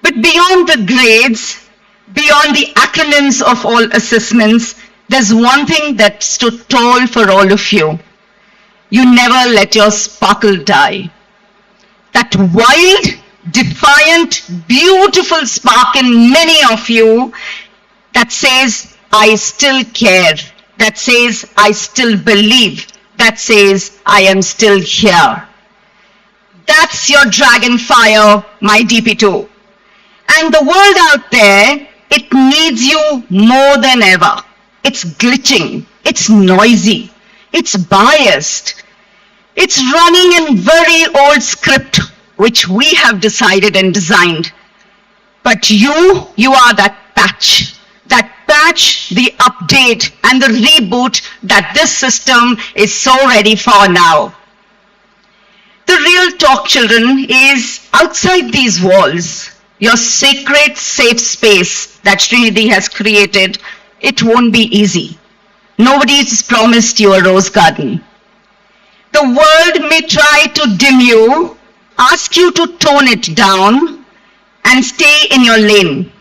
But beyond the grades, beyond the acronyms of all assessments, there's one thing that stood tall for all of you. You never let your sparkle die. That wild, defiant, beautiful spark in many of you that says, I still care, that says, I still believe, that says, I am still here. That's your dragon fire, my DP2. And the world out there, it needs you more than ever. It's glitching, it's noisy, it's biased. It's running in very old script, which we have decided and designed. But you are that patch, the update and the reboot that this system is so ready for now. The real talk, children, is outside these walls, your sacred safe space that Sreenidhi has created. It won't be easy. Nobody's promised you a rose garden. The world may try to dim you, ask you to tone it down and stay in your lane.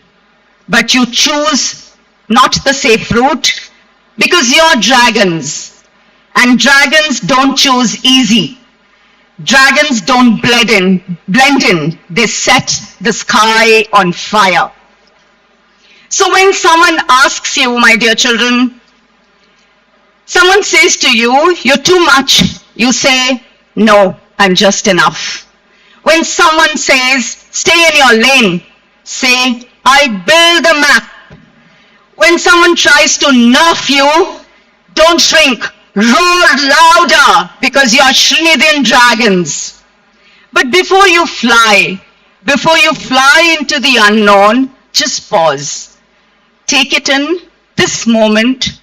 But you choose not the safe route because you're dragons. And dragons don't choose easy. Dragons don't blend in. They set the sky on fire. So when someone asks you, my dear children, someone says to you, you're too much, you say, no, I'm just enough. When someone says, stay in your lane, say, I build the map. When someone tries to nerf you, don't shrink, roar louder because you're Sreenidhian dragons. But before you fly into the unknown, just pause. Take it in this moment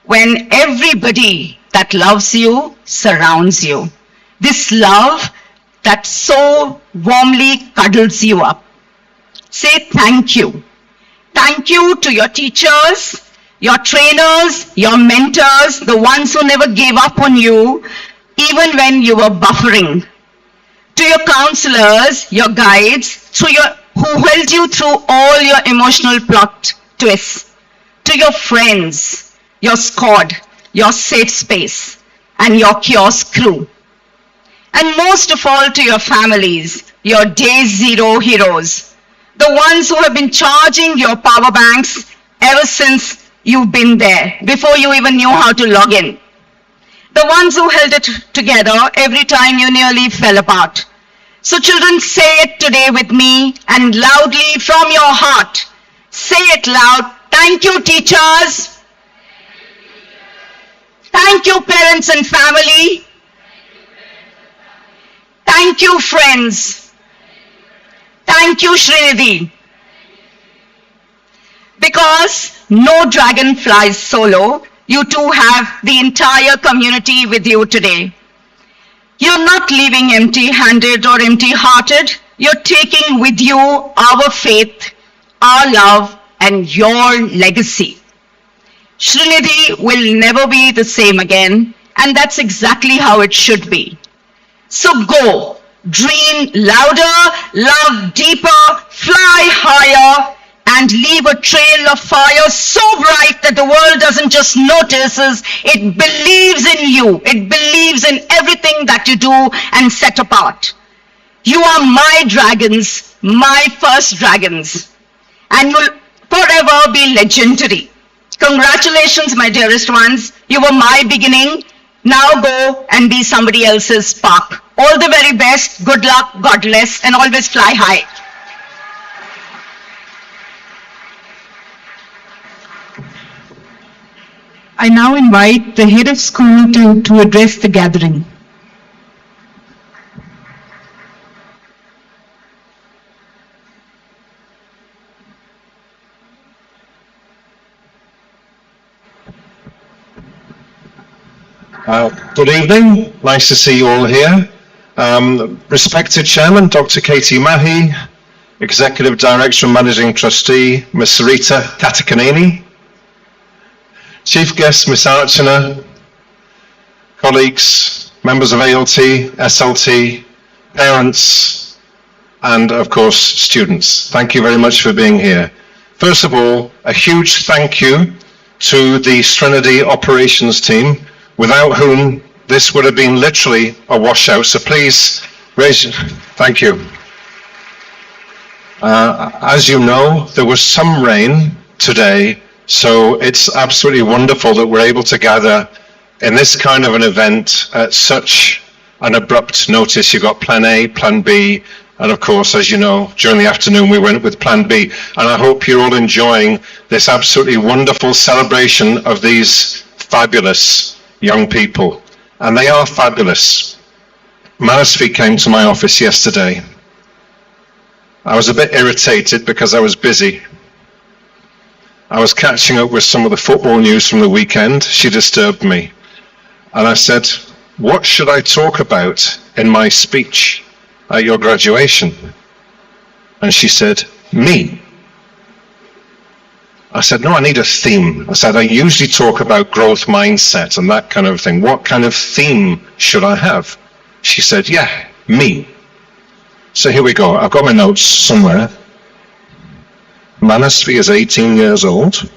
when everybody that loves you surrounds you. This love that so warmly cuddles you up. Say thank you. Thank you to your teachers, your trainers, your mentors, the ones who never gave up on you, even when you were buffering. To your counselors, your guides, who held you through all your emotional plot twists. To your friends, your squad, your safe space, and your kiosk crew. And most of all to your families, your day zero heroes, the ones who have been charging your power banks ever since you've been there, before you even knew how to log in. The ones who held it together every time you nearly fell apart. So children, say it today with me and loudly from your heart. Say it loud. Thank you, teachers. Thank you, parents and family. Thank you, friends. Thank you, Sreenidhi. Because no dragon flies solo, you too have the entire community with you today. You're not leaving empty-handed or empty-hearted. You're taking with you our faith, our love, and your legacy. Sreenidhi will never be the same again, and that's exactly how it should be. So go, dream louder, love deeper, fly higher, and leave a trail of fire so bright that the world doesn't just notice, it believes in you. It believes in everything that you do and set apart. You are my dragons, my first dragons, and will forever be legendary. Congratulations, my dearest ones. You were my beginning. Now go and be somebody else's spark. All the very best, good luck, God bless, and always fly high. I now invite the head of school to address the gathering. Good evening. Nice to see you all here. Respected Chairman, Dr. Katie Mahi, Executive Director and Managing Trustee, Ms. Sarita Katakaneni, Chief Guest, Ms. Archana, colleagues, members of ALT, SLT, parents, and of course, students. Thank you very much for being here. First of all, a huge thank you to the Sreenidhi operations team, without whom this would have been literally a washout. So please raise your, thank you. As you know, there was some rain today, so it's absolutely wonderful that we're able to gather in this kind of an event at such an abrupt notice. You've got Plan A, Plan B, and of course, as you know, during the afternoon we went with Plan B. And I hope you're all enjoying this absolutely wonderful celebration of these fabulous young people. And they are fabulous. Manasvi came to my office yesterday. I was a bit irritated because I was busy. I was catching up with some of the football news from the weekend. She disturbed me. And I said, what should I talk about in my speech at your graduation? And she said, me. I said, no, I need a theme. I said, I usually talk about growth mindset and that kind of thing. What kind of theme should I have? She said, yeah, me. So here we go. I've got my notes somewhere. Manasvi is 18 years old.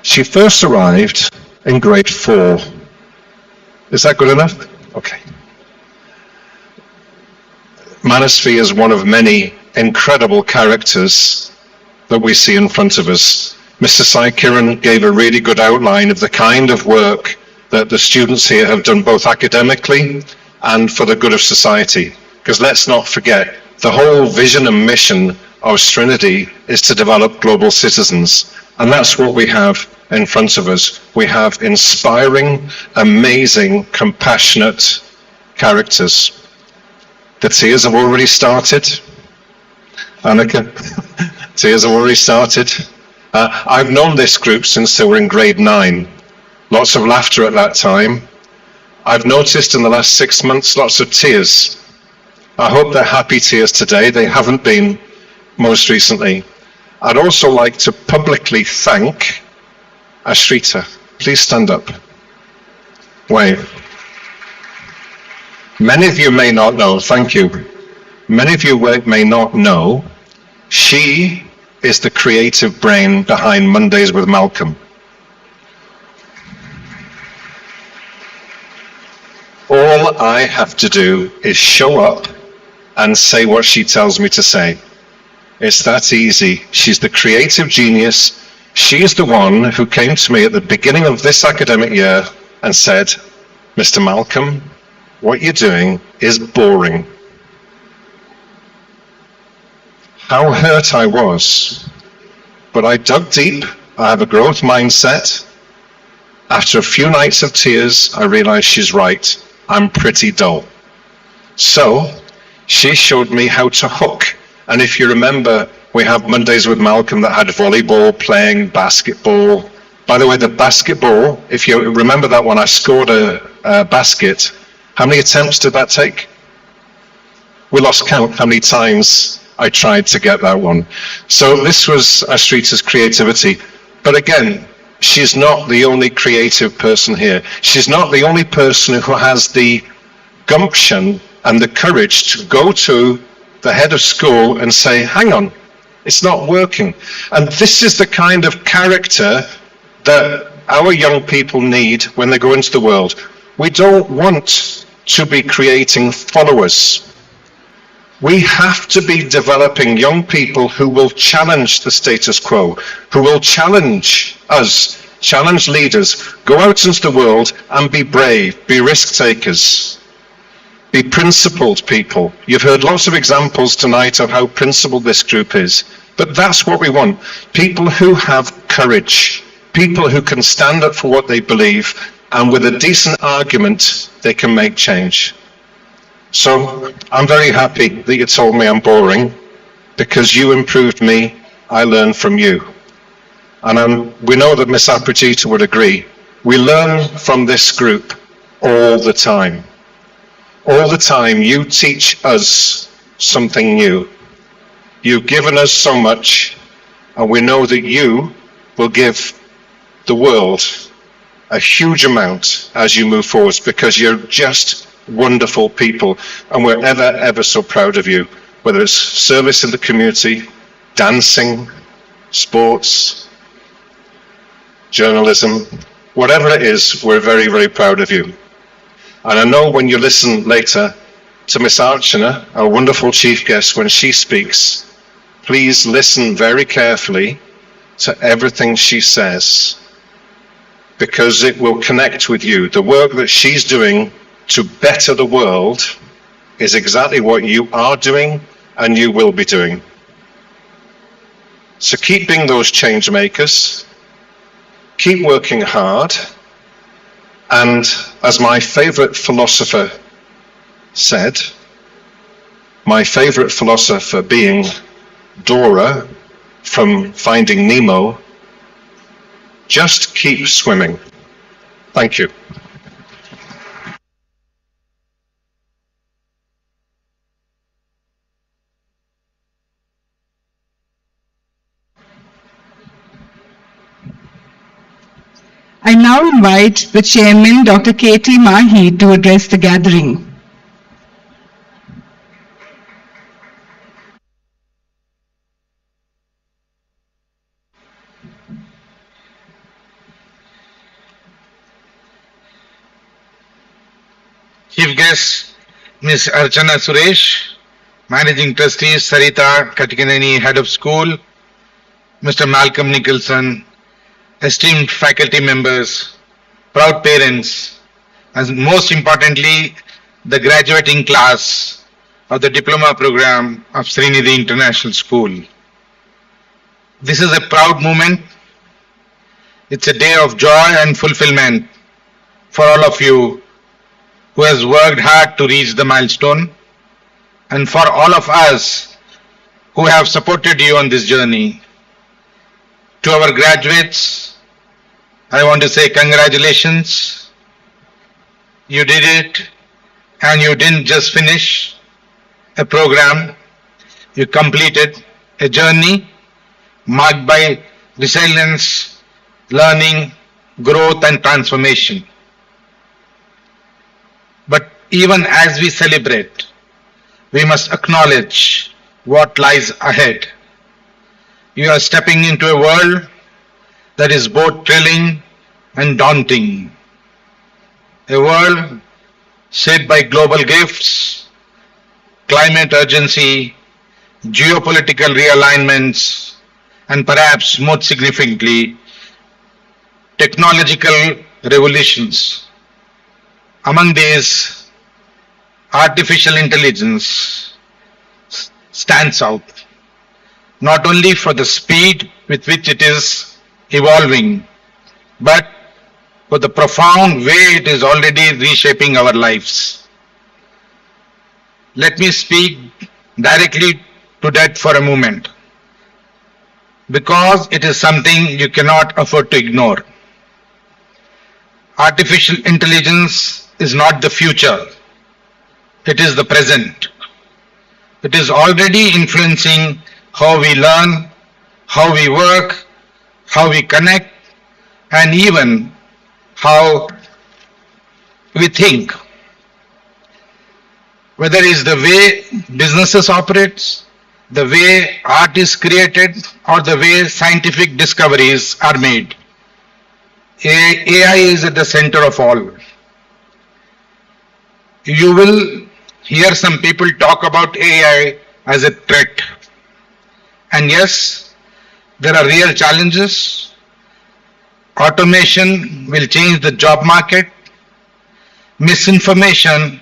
She first arrived in grade 4. Is that good enough? Okay. Manasvi is one of many incredible characters that we see in front of us. Mr. Sai Kiran gave a really good outline of the kind of work that the students here have done both academically and for the good of society. Because let's not forget, the whole vision and mission of Sreenidhi is to develop global citizens. And that's what we have in front of us. We have inspiring, amazing, compassionate characters. The tears have already started. Annika, tears have already started. I've known this group since they were in grade 9. Lots of laughter at that time. I've noticed in the last 6 months lots of tears. I hope they're happy tears today. They haven't been most recently. I'd also like to publicly thank Ashrita. Please stand up. Wave. Many of you may not know, thank you. Many of you may not know, she is the creative brain behind Mondays with Malcolm. All I have to do is show up and say what she tells me to say. It's that easy. She's the creative genius. She's the one who came to me at the beginning of this academic year and said, Mr. Malcolm, what you're doing is boring. How hurt I was, but I dug deep. I have a growth mindset. After a few nights of tears, I realized she's right. I'm pretty dull. So she showed me how to hook. And if you remember, we have Mondays with Malcolm that had volleyball, playing basketball. By the way, the basketball, if you remember that one, I scored a basket. How many attempts did that take? We lost count how many times I tried to get that one. So this was Ashrita's creativity. But again, she's not the only creative person here. She's not the only person who has the gumption and the courage to go to the head of school and say, hang on, it's not working. And this is the kind of character that our young people need when they go into the world. We don't want to be creating followers. We have to be developing young people who will challenge the status quo, who will challenge us, challenge leaders, go out into the world and be brave, be risk takers. Be principled people. You've heard lots of examples tonight of how principled this group is. But that's what we want. People who have courage. People who can stand up for what they believe, and with a decent argument, they can make change. So I'm very happy that you told me I'm boring, because you improved me, I learned from you. And we know that Miss Aprijita would agree. We learn from this group all the time. All the time you teach us something new. You've given us so much, and we know that you will give the world a huge amount as you move forward, because you're just wonderful people, and we're ever so proud of you, whether it's service in the community, dancing, sports, journalism, whatever it is, we're very proud of you. And I know when you listen later to Miss Archana, our wonderful chief guest, when she speaks, please listen very carefully to everything she says, because it will connect with you. The work that she's doing to better the world is exactly what you are doing and you will be doing. So keep being those change makers, keep working hard, and as my favorite philosopher said, my favorite philosopher being Dora from Finding Nemo, just keep swimming. Thank you. I now invite the Chairman, Dr. K.T. Mahi, to address the gathering. Chief guest, Ms. Archana Suresh, Managing Trustee, Sarita Katikanani, Head of School, Mr. Malcolm Nicholson, esteemed faculty members, proud parents, and most importantly, the graduating class of the diploma program of Sreenidhi International School. This is a proud moment. It's a day of joy and fulfillment for all of you who has worked hard to reach the milestone, and for all of us who have supported you on this journey. To our graduates, I want to say congratulations. You did it, and you didn't just finish a program, you completed a journey marked by resilience, learning, growth and transformation. But even as we celebrate, we must acknowledge what lies ahead. You are stepping into a world that is both thrilling and daunting. A world shaped by global gifts, climate urgency, geopolitical realignments, and perhaps most significantly, technological revolutions. Among these, artificial intelligence stands out, not only for the speed with which it is evolving, but for the profound way it is already reshaping our lives. Let me speak directly to that for a moment, because it is something you cannot afford to ignore. Artificial intelligence is not the future, it is the present. It is already influencing how we learn, how we work, how we connect, and even how we think. Whether it is the way businesses operate, the way art is created, or the way scientific discoveries are made, AI is at the center of all. You will hear some people talk about AI as a threat. And yes, there are real challenges. Automation will change the job market. Misinformation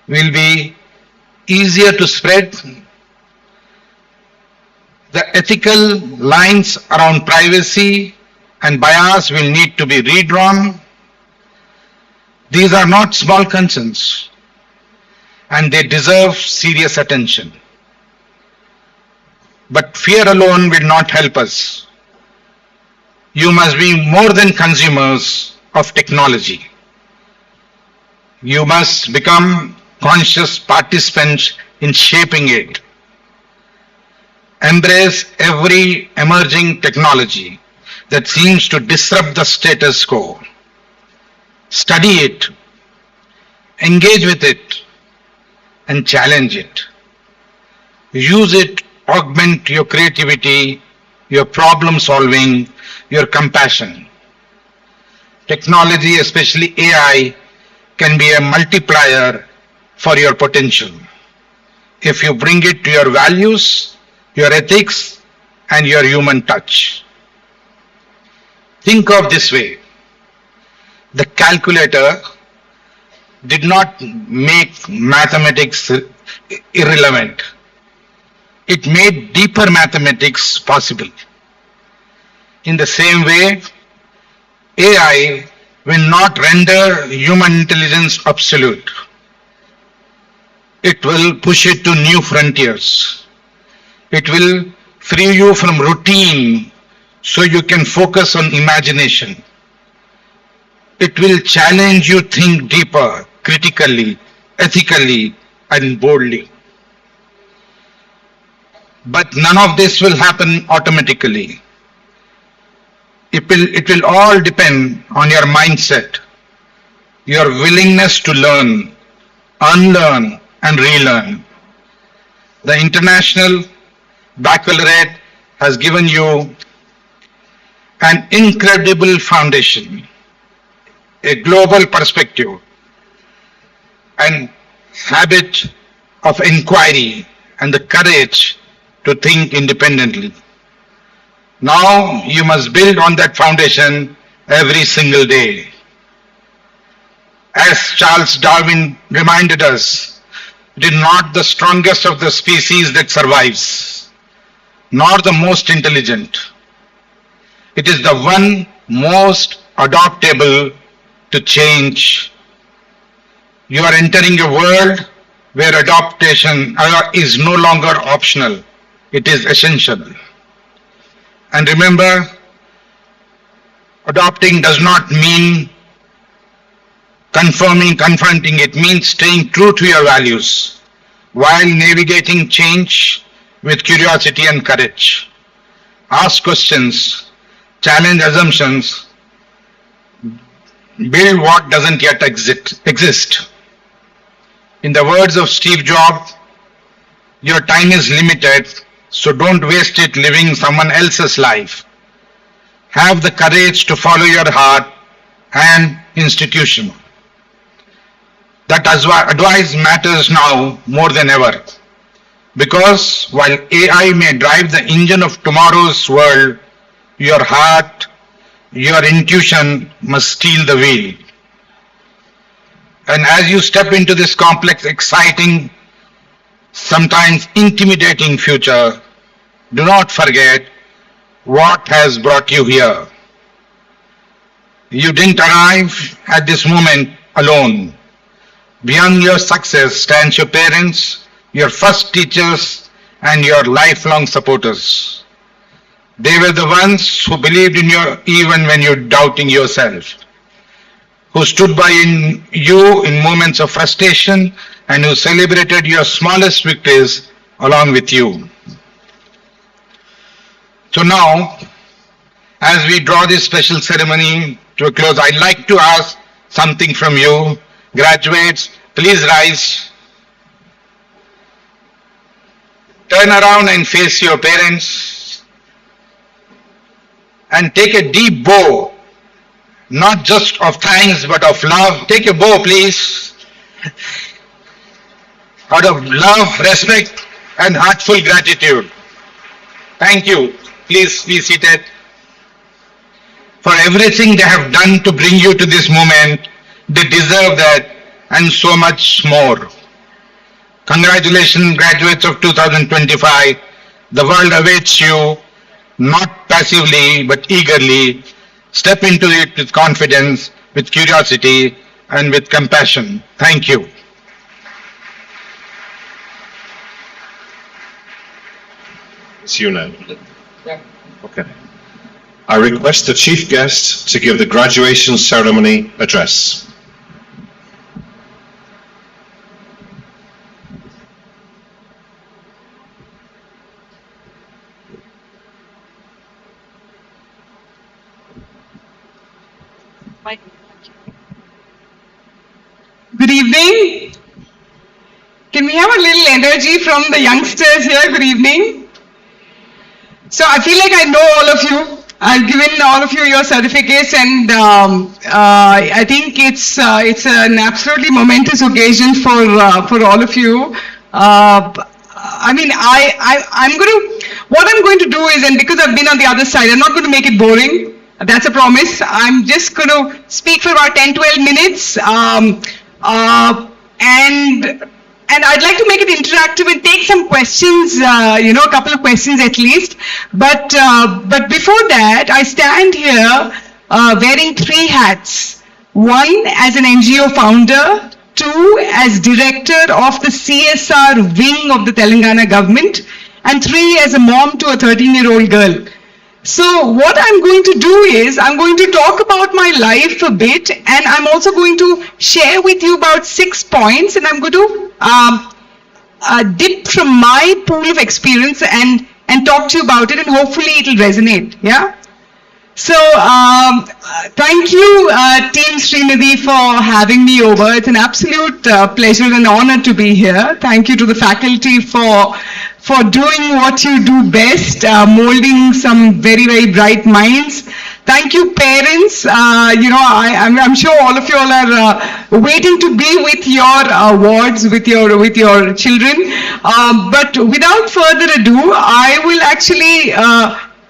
will be easier to spread. The ethical lines around privacy and bias will need to be redrawn. These are not small concerns, and they deserve serious attention. But fear alone will not help us. You must be more than consumers of technology. You must become conscious participants in shaping it. Embrace every emerging technology that seems to disrupt the status quo. Study it, engage with it, and challenge it. Use it, augment your creativity, your problem solving, your compassion. Technology, especially AI, can be a multiplier for your potential if you bring it to your values, your ethics, and your human touch. Think of this way. The calculator did not make mathematics irrelevant. It made deeper mathematics possible. In the same way, AI will not render human intelligence absolute. It will push it to new frontiers. It will free you from routine so you can focus on imagination. It will challenge you to think deeper, critically, ethically, and boldly. But none of this will happen automatically. It will all depend on your mindset, your willingness to learn, unlearn, and relearn. The International Baccalaureate has given you an incredible foundation, a global perspective, and habit of inquiry, and the courage to think independently. Now you must build on that foundation every single day. As Charles Darwin reminded us, it is not the strongest of the species that survives, nor the most intelligent. It is the one most adaptable to change. You are entering a world where adaptation is no longer optional, it is essential. And remember, adopting does not mean confronting, it means staying true to your values while navigating change with curiosity and courage. Ask questions, challenge assumptions, build what doesn't yet exist. In the words of Steve Jobs, your time is limited, so don't waste it living someone else's life. Have the courage to follow your heart and institution. That advice matters now more than ever. Because while AI may drive the engine of tomorrow's world, your heart, your intuition must steal the wheel. And as you step into this complex, exciting, sometimes intimidating future, do not forget what has brought you here. You didn't arrive at this moment alone. Beyond your success stands your parents, your first teachers, and your lifelong supporters. They were the ones who believed in you even when you're doubting yourself, who stood by you in moments of frustration, and who celebrated your smallest victories along with you. So now, as we draw this special ceremony to a close, I'd like to ask something from you. Graduates, please rise. Turn around and face your parents and take a deep bow, not just of thanks but of love. Take a bow, please. Out of love, respect, and heartful gratitude. Thank you. Please be seated. For everything they have done to bring you to this moment, they deserve that and so much more. Congratulations, graduates of 2025. The world awaits you, not passively but eagerly. Step into it with confidence, with curiosity, and with compassion. Thank you. It's you now. Okay. I request the chief guest to give the graduation ceremony address. Good evening. Can we have a little energy from the youngsters here? Good evening. So I feel like I know all of you. I've given all of you your certificates, and I think it's an absolutely momentous occasion for all of you. I mean, what I'm going to do is, and because I've been on the other side, I'm not going to make it boring. That's a promise. I'm just going to speak for about 10-12 minutes. And I'd like to make it interactive and take some questions, a couple of questions at least. But before that, I stand here wearing 3 hats. 1 as an NGO founder, 2 as director of the CSR wing of the Telangana government, and 3 as a mom to a 13-year-old girl. So what I'm going to do is, I'm going to talk about my life a bit, and I'm also going to share with you about 6 points, and I'm going to dip from my pool of experience and talk to you about it, and hopefully it'll resonate, yeah? So, thank you, Team Sreenidhi, for having me over. It's an absolute pleasure and honor to be here. Thank you to the faculty for doing what you do best, molding some very, very bright minds. Thank you, parents. I'm sure all of you all are waiting to be with your wards, with your children. But without further ado, I will actually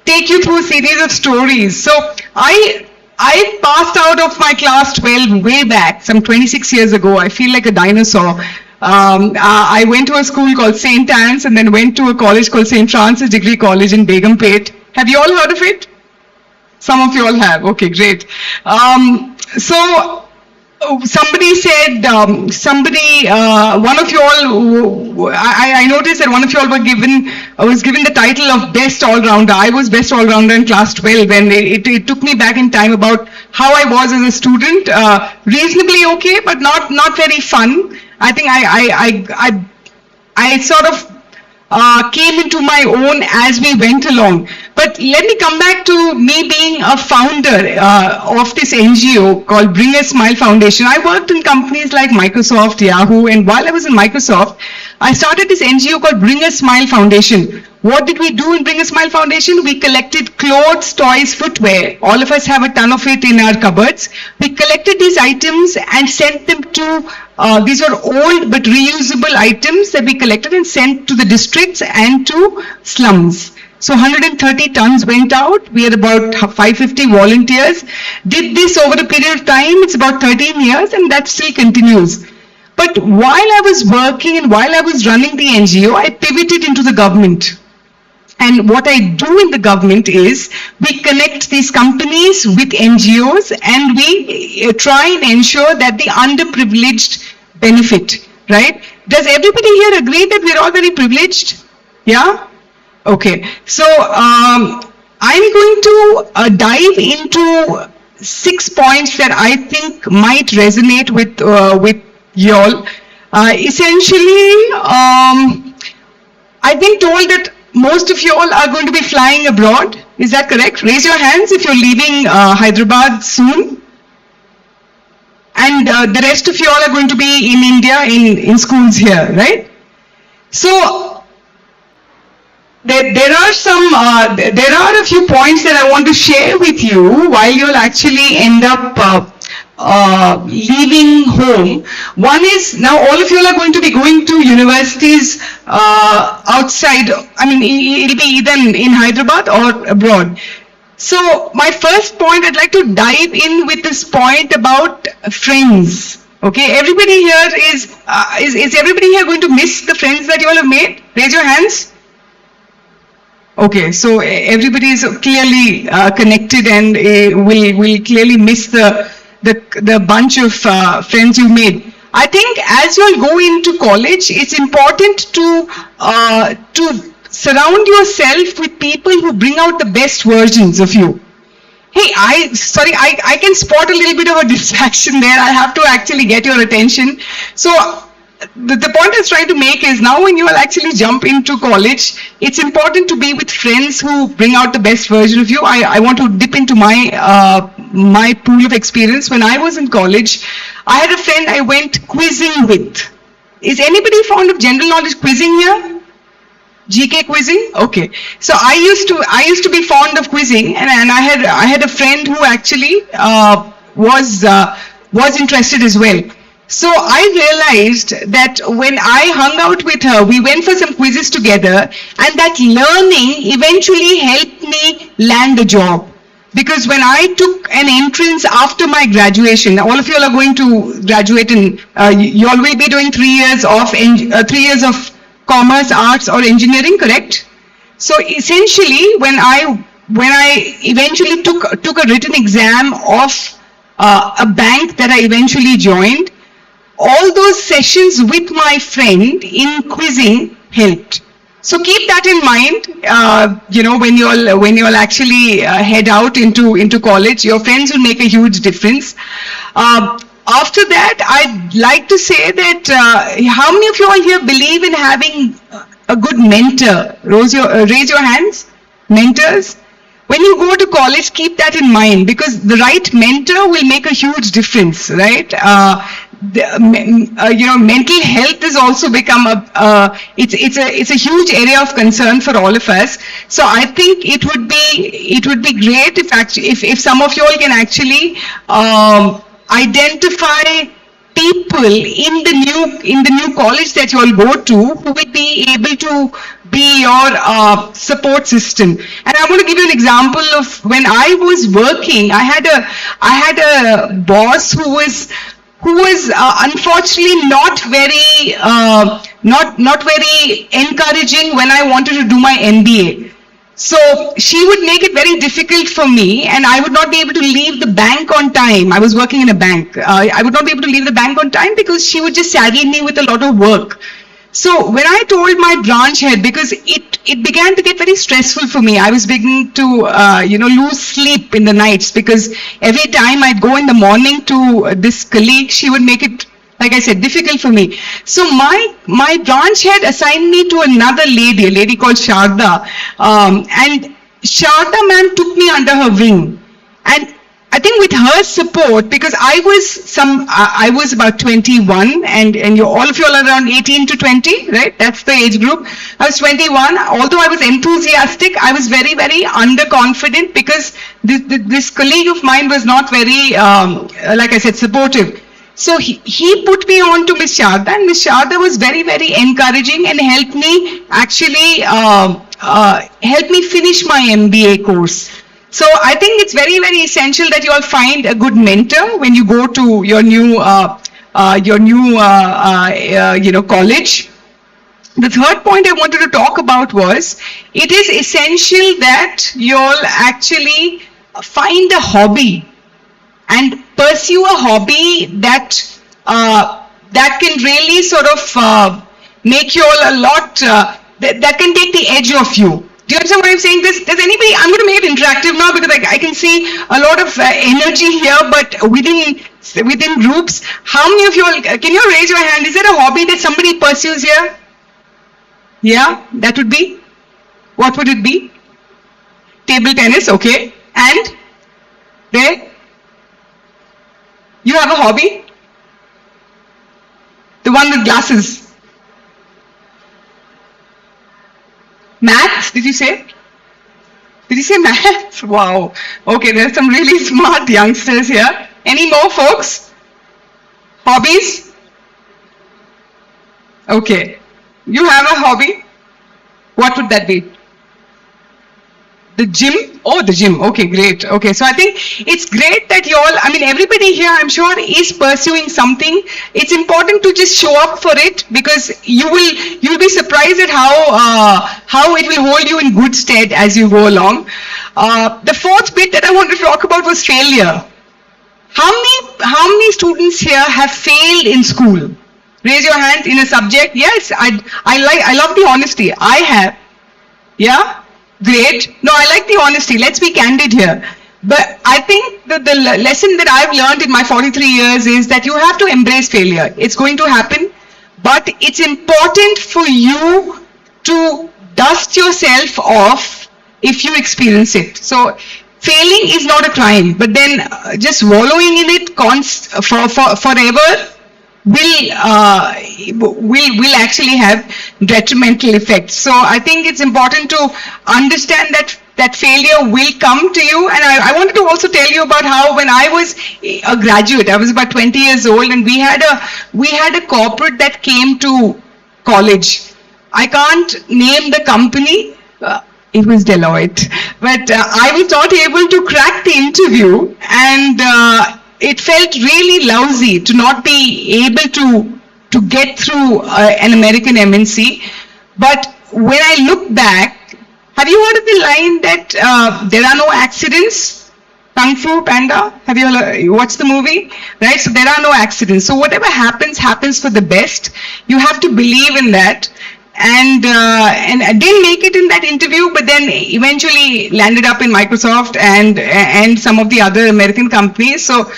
take you through a series of stories. So I passed out of my class 12 way back, some 26 years ago. I feel like a dinosaur. I went to a school called St. Anne's, and then went to a college called St. Francis Degree College in Begumpet. Have you all heard of it? Some of you all have. Okay, great. So somebody said, one of you all, I noticed that one of you all was given the title of Best All-Rounder. I was Best All-Rounder in class 12, and it took me back in time about how I was as a student. Reasonably okay, but not very fun. I think I sort of came into my own as we went along. But let me come back to me being a founder of this NGO called Bring a Smile Foundation. I worked in companies like Microsoft, Yahoo, and while I was in Microsoft, I started this NGO called Bring a Smile Foundation. What did we do in Bring a Smile Foundation? We collected clothes, toys, footwear. All of us have a ton of it in our cupboards. We collected these items and sent them to, these were old but reusable items that we collected and sent to the districts and to slums. So 130 tons went out. We had about 550 volunteers. Did this over a period of time. It's about 13 years, and that still continues. But while I was working and while I was running the NGO, I pivoted into the government. And what I do in the government is we connect these companies with NGOs, and we try and ensure that the underprivileged benefit, right? Does everybody here agree that we're all very privileged? Yeah? Okay. So I'm going to dive into 6 points that I think might resonate with y'all. Essentially, I've been told that most of you all are going to be flying abroad. Is that correct? Raise your hands if you're leaving Hyderabad soon. And the rest of you all are going to be in India in schools here, right? So there are a few points that I want to share with you while you'll actually end up leaving home. One is, now all of you all are going to be going to universities outside. I mean, it'll be either in Hyderabad or abroad. So my first point, I'd like to dive in with this point about friends. Okay, everybody here is everybody here going to miss the friends that you all have made? Raise your hands. Okay, so everybody is clearly connected and will clearly miss the bunch of friends you made. I think as you all go into college, it's important to surround yourself with people who bring out the best versions of you. Hey, I can spot a little bit of a distraction there. I have to actually get your attention. So the point I was trying to make is now when you will actually jump into college, it's important to be with friends who bring out the best version of you. I want to dip into my pool of experience. When I was in college, I had a friend I went quizzing with. Is anybody fond of general knowledge quizzing here? GK quizzing? Okay. So I used to be fond of quizzing, and I had a friend who actually was interested as well. So I realized that when I hung out with her, we went for some quizzes together, and that learning eventually helped me land the job. Because when I took an entrance after my graduation, all of you all are going to graduate in, you all will be doing 3 years of 3 years of commerce, arts or engineering, correct? So essentially when I eventually took a written exam of a bank that I eventually joined, all those sessions with my friend in quizzing helped. So keep that in mind, when you all actually head out into college, your friends will make a huge difference. After that, I'd like to say that how many of you all here believe in having a good mentor? Raise your hands. Mentors. When you go to college, keep that in mind because the right mentor will make a huge difference, right? Mental health has also become it's a huge area of concern for all of us. So I think it would be great if some of you all can actually identify people in the new college that you all go to who will be able to be your support system. And I want to give you an example of when I was working. I had a boss who was unfortunately not very encouraging when I wanted to do my MBA. So she would make it very difficult for me, and I would not be able to leave the bank on time. I was working in a bank. I would not be able to leave the bank on time because she would just saddle me with a lot of work. So when I told my branch head, because it began to get very stressful for me, I was beginning to lose sleep in the nights because every time I'd go in the morning to this colleague, she would make it, like I said, difficult for me. So my branch head assigned me to another lady, a lady called Sharda, and Sharda ma'am took me under her wing. And I think with her support, because I was about 21 and all of you all are around 18 to 20, right? That's the age group. I was 21. Although I was enthusiastic, I was very, very underconfident because this colleague of mine was not very, like I said, supportive. So he put me on to Miss Sharda, and Miss Sharda was very, very encouraging and helped me actually help me finish my MBA course. So I think it's very, very essential that you all find a good mentor when you go to your new college. The third point I wanted to talk about was it is essential that you all actually find a hobby and pursue a hobby that can really sort of make you all a lot that can take the edge off you. Do you understand what I'm saying? Does anybody? I'm going to make it interactive now because I can see a lot of energy here, but within groups. How many of you all? Can you raise your hand? Is there a hobby that somebody pursues here? Yeah, that would be. What would it be? Table tennis. Okay, and there. You have a hobby? The one with glasses. Maths, did you say? Did you say maths? Wow. Okay, there are some really smart youngsters here. Any more folks? Hobbies? Okay. You have a hobby? What would that be? The gym? Oh, the gym. Okay, great. Okay, so I think it's great that you all, I mean, everybody here, I'm sure, is pursuing something. It's important to just show up for it because you'll be surprised at how it will hold you in good stead as you go along. The fourth bit that I wanted to talk about was failure. How many students here have failed in school? Raise your hands in a subject. Yes, I love the honesty. I have. Yeah. Great. No, I like the honesty. Let's be candid here. But I think that the lesson that I've learned in my 43 years is that you have to embrace failure. It's going to happen, but it's important for you to dust yourself off if you experience it. So failing is not a crime, but then just wallowing in it forever will actually have detrimental effects. So I think it's important to understand that failure will come to you. And I wanted to also tell you about how when I was a graduate, I was about 20 years old, and we had a corporate that came to college. I can't name the company. It was Deloitte, but I was not able to crack the interview, and it felt really lousy to not be able to get through an American MNC. But when I look back, have you heard of the line that there are no accidents? Kung Fu Panda? Have you watched the movie? Right? So there are no accidents. So whatever happens, happens for the best. You have to believe in that. And I didn't make it in that interview, but then eventually landed up in Microsoft and some of the other American companies. So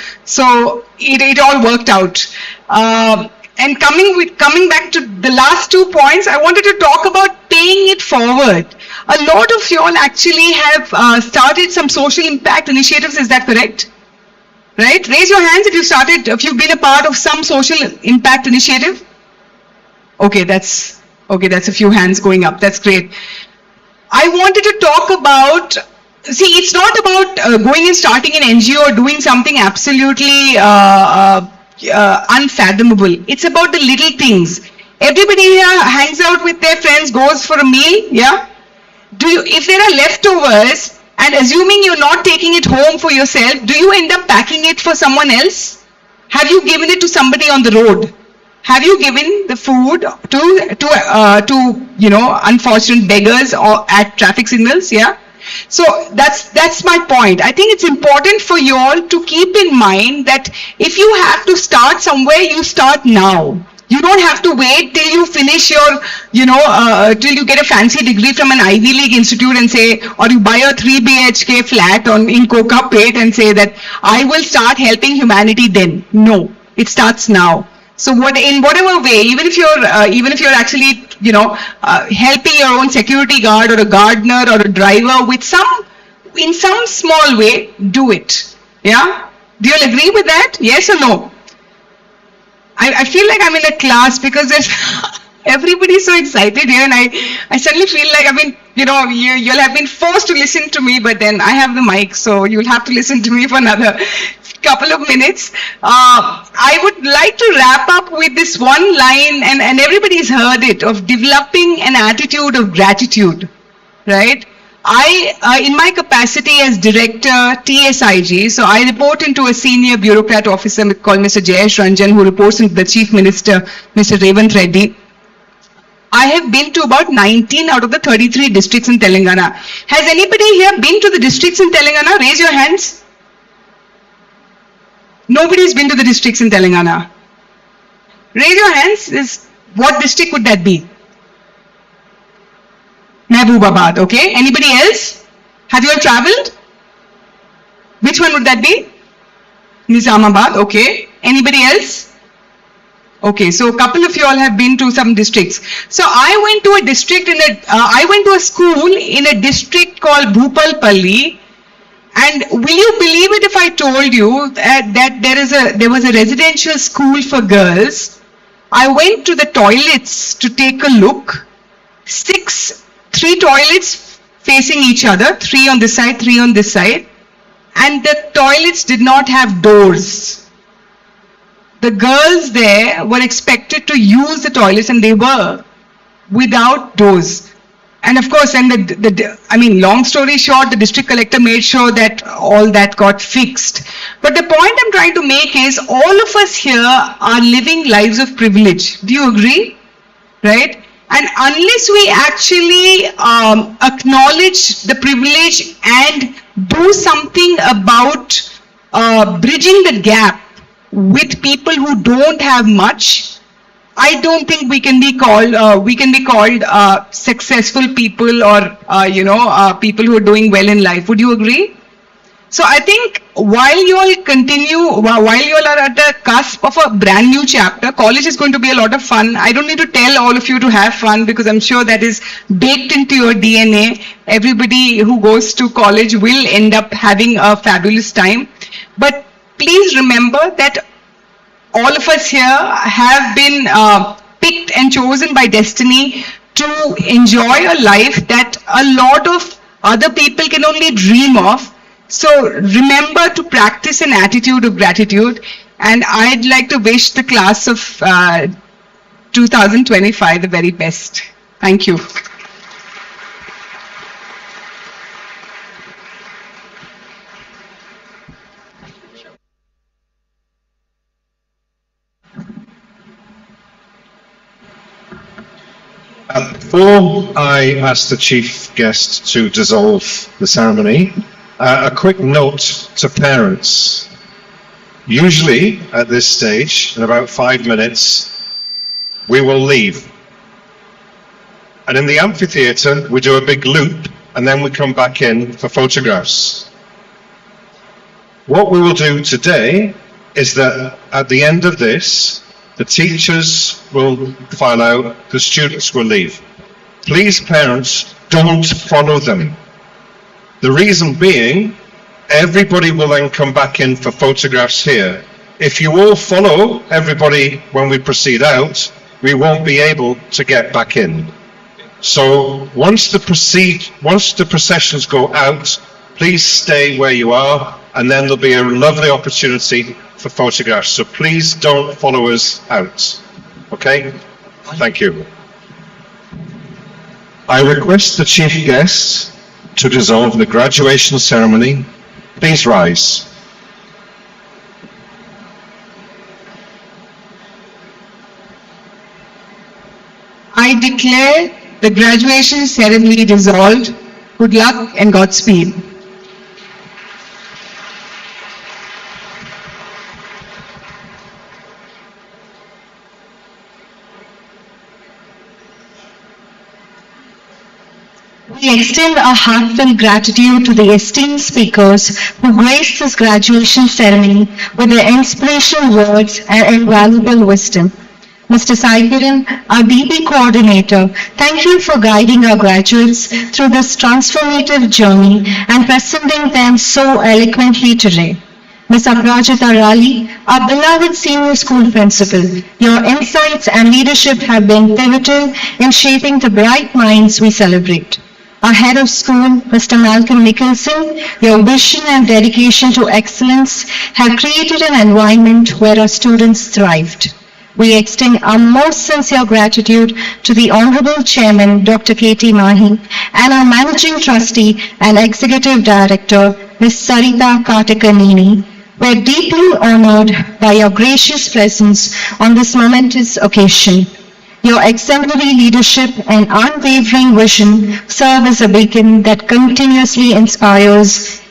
it all worked out. And coming back to the last 2 points, I wanted to talk about paying it forward. A lot of you all actually have started some social impact initiatives. Is that correct? Right? Raise your hands if you've been a part of some social impact initiative. Okay, that's a few hands going up. That's great. I wanted to talk about, it's not about going and starting an NGO or doing something absolutely unfathomable. It's about the little things. Everybody here hangs out with their friends, goes for a meal, yeah? If there are leftovers, and assuming you're not taking it home for yourself, do you end up packing it for someone else? Have you given it to somebody on the road? Have you given the food to unfortunate beggars or at traffic signals? Yeah. So that's my point. I think it's important for you all to keep in mind that if you have to start somewhere, you start now. You don't have to wait till you finish your, till you get a fancy degree from an Ivy League institute and say, or you buy a 3 BHK flat in Kokapet and say that I will start helping humanity then. No, it starts now. So in whatever way, even if you're actually, helping your own security guard or a gardener or a driver in some small way, do it. Yeah? Do you all agree with that? Yes or no? I feel like I'm in a class because everybody's so excited here, and I suddenly feel like, you'll have been forced to listen to me, but then I have the mic, so you'll have to listen to me for another couple of minutes. I would like to wrap up with this one line, and everybody's heard it, of developing an attitude of gratitude, right? In my capacity as director, TSIG, so I report into a senior bureaucrat officer called Mr. Jayesh Ranjan, who reports into the Chief Minister, Mr. Revant Reddy. I have been to about 19 out of the 33 districts in Telangana. Has anybody here been to the districts in Telangana? Raise your hands. Nobody's been to the districts in Telangana. Raise your hands. What district would that be? Mahbubabad, okay. Anybody else? Have you all traveled? Which one would that be? Nizamabad, okay. Anybody else? Okay, so a couple of you all have been to some districts. So I went to a school in a district called Bhupalpalli. And will you believe it if I told you that there was a residential school for girls? I went to the toilets to take a look. 3 toilets facing each other, 3 on this side, 3 on this side. And the toilets did not have doors. The girls there were expected to use the toilets, and they were without doors. And of course, and long story short, the district collector made sure that all that got fixed. But the point I'm trying to make is all of us here are living lives of privilege. Do you agree? Right? And unless we actually acknowledge the privilege and do something about bridging the gap with people who don't have much, I don't think we can be called successful people or people who are doing well in life. Would you agree? So I think while you all are at the cusp of a brand new chapter, college is going to be a lot of fun. I don't need to tell all of you to have fun because I'm sure that is baked into your DNA. Everybody who goes to college will end up having a fabulous time. But please remember that all of us here have been picked and chosen by destiny to enjoy a life that a lot of other people can only dream of. So remember to practice an attitude of gratitude, and I'd like to wish the class of 2025 the very best. Thank you. Before I ask the chief guest to dissolve the ceremony, a quick note to parents. Usually at this stage, in about 5 minutes, we will leave. And in the amphitheatre, we do a big loop and then we come back in for photographs. What we will do today is that at the end of this, the teachers will file out, the students will leave. Please, parents, don't follow them. The reason being, everybody will then come back in for photographs here. If you all follow everybody when we proceed out, we won't be able to get back in. So once the processions go out, please stay where you are, and then there'll be a lovely opportunity for photographs. So please don't follow us out. Okay? Thank you. I request the chief guest to dissolve the graduation ceremony. Please rise. I declare the graduation ceremony dissolved. Good luck and Godspeed. We extend our heartfelt gratitude to the esteemed speakers who graced this graduation ceremony with their inspirational words and invaluable wisdom. Mr. Saikiran, our DP coordinator, thank you for guiding our graduates through this transformative journey and presenting them so eloquently today. Ms. Aprajita Rali, our beloved senior school principal, your insights and leadership have been pivotal in shaping the bright minds we celebrate. Our head of school, Mr. Malcolm Nicholson, your vision and dedication to excellence have created an environment where our students thrived. We extend our most sincere gratitude to the Honorable Chairman, Dr. K.T. Mahi, and our Managing Trustee and Executive Director, Ms. Sarita Kartikanini. We're deeply honored by your gracious presence on this momentous occasion. Your exemplary leadership and unwavering vision serve as a beacon that continuously inspires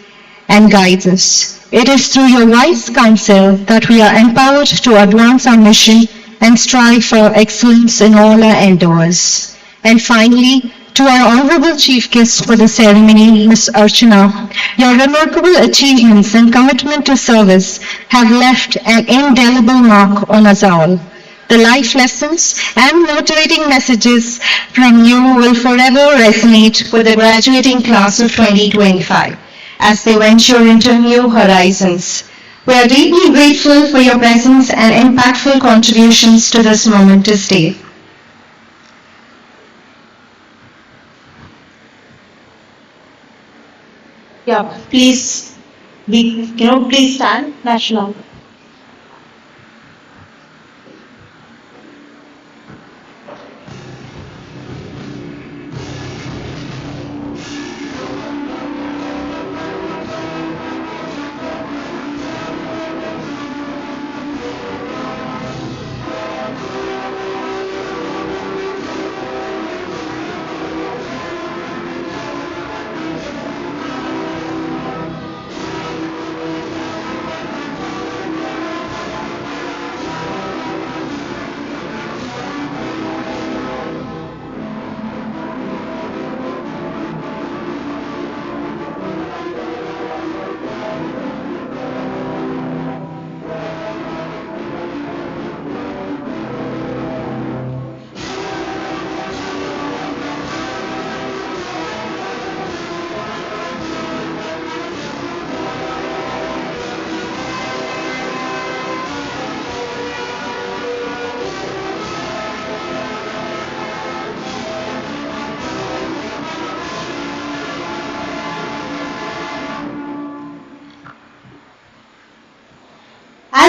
and guides us. It is through your wise counsel that we are empowered to advance our mission and strive for excellence in all our endeavors. And finally, to our Honorable Chief Guest for the ceremony, Ms. Archana, your remarkable achievements and commitment to service have left an indelible mark on us all. The life lessons and motivating messages from you will forever resonate with the graduating class of 2025 as they venture into new horizons. We are deeply grateful for your presence and impactful contributions to this momentous day. Yeah, please stand, national.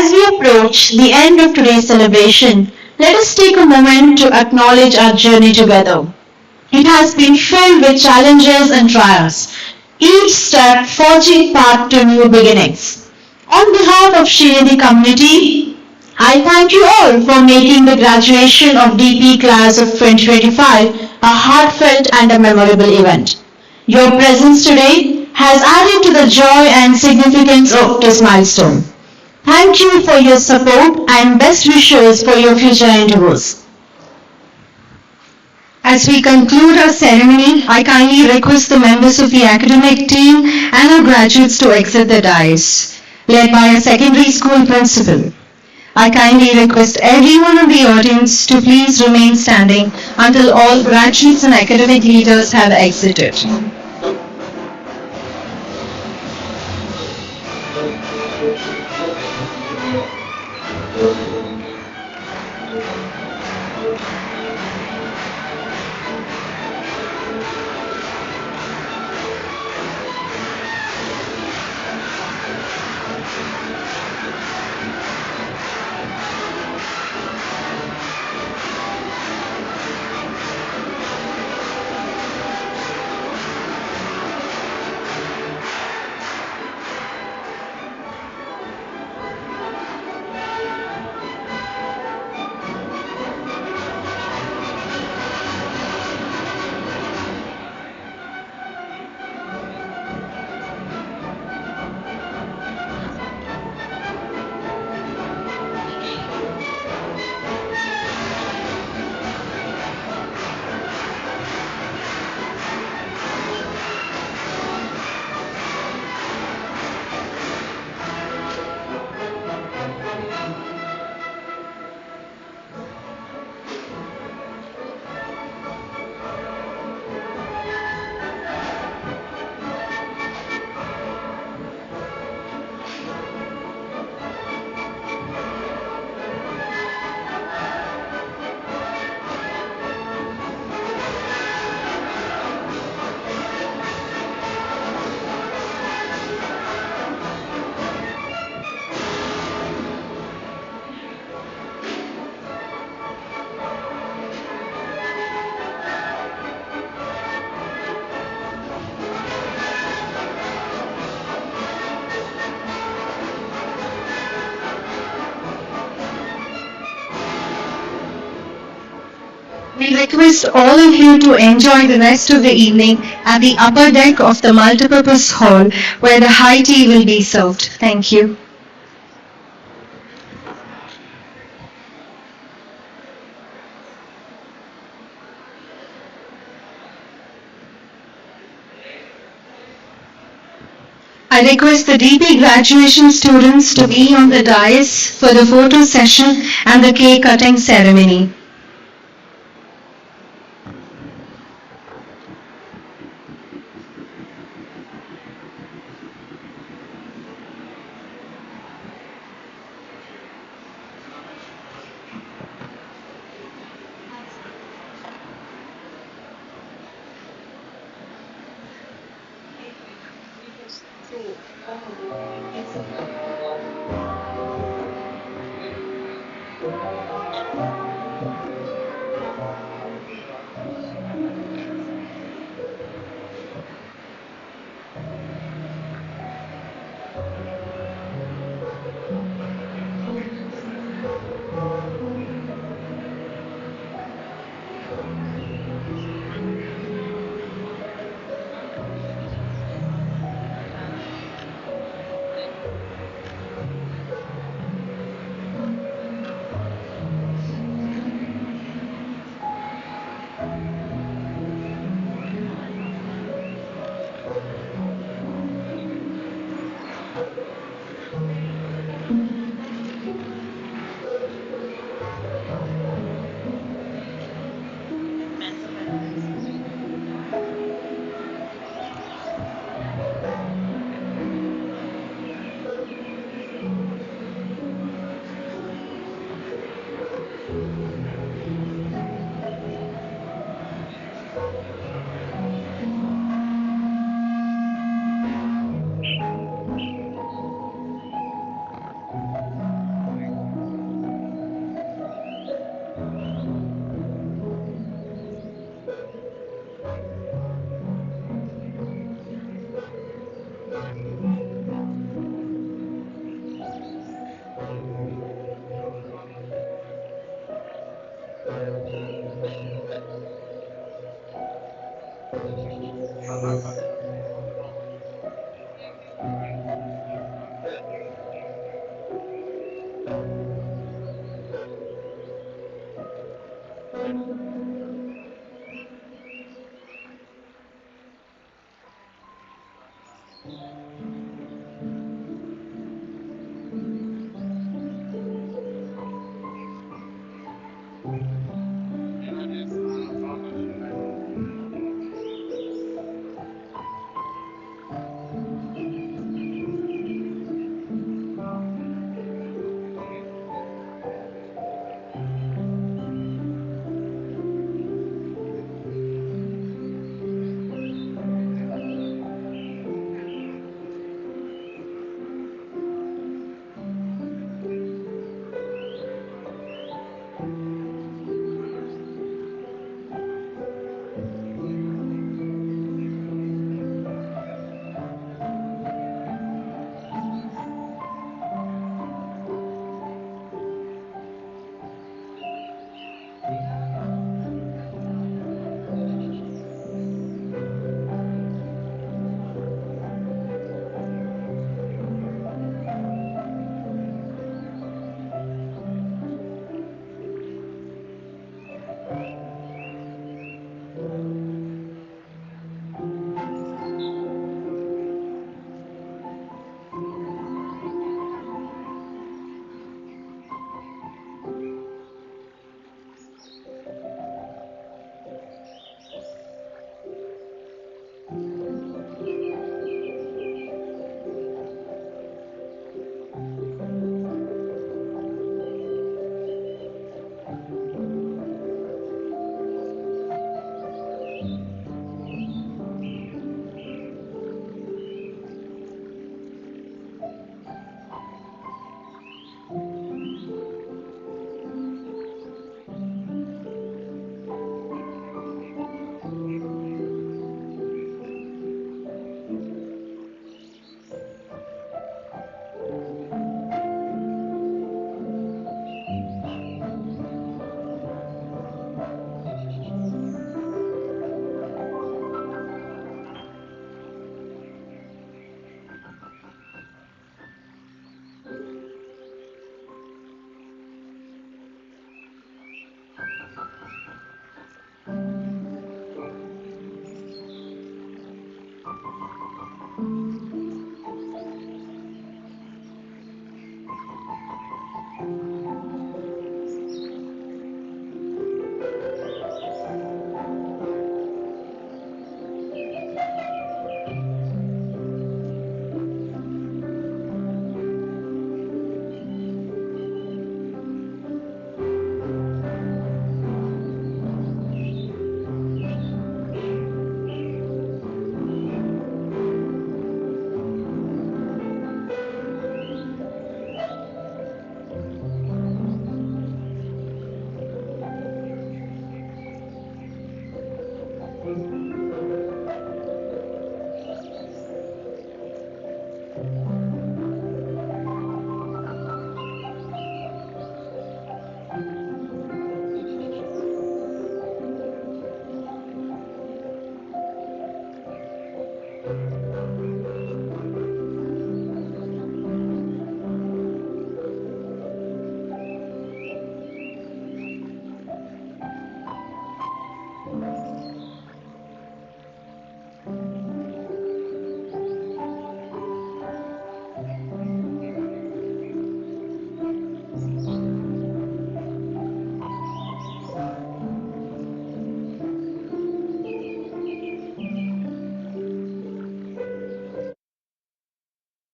As we approach the end of today's celebration, let us take a moment to acknowledge our journey together. It has been filled with challenges and trials, each step forging path to new beginnings. On behalf of Sreenidhi community, I thank you all for making the graduation of DP class of 2025 a heartfelt and a memorable event. Your presence today has added to the joy and significance of this milestone. Thank you for your support and best wishes for your future endeavors. As we conclude our ceremony, I kindly request the members of the academic team and our graduates to exit the dais, led by our secondary school principal. I kindly request everyone in the audience to please remain standing until all graduates and academic leaders have exited. We request all of you to enjoy the rest of the evening at the upper deck of the multipurpose hall where the high tea will be served. Thank you. I request the DP graduation students to be on the dais for the photo session and the cake cutting ceremony.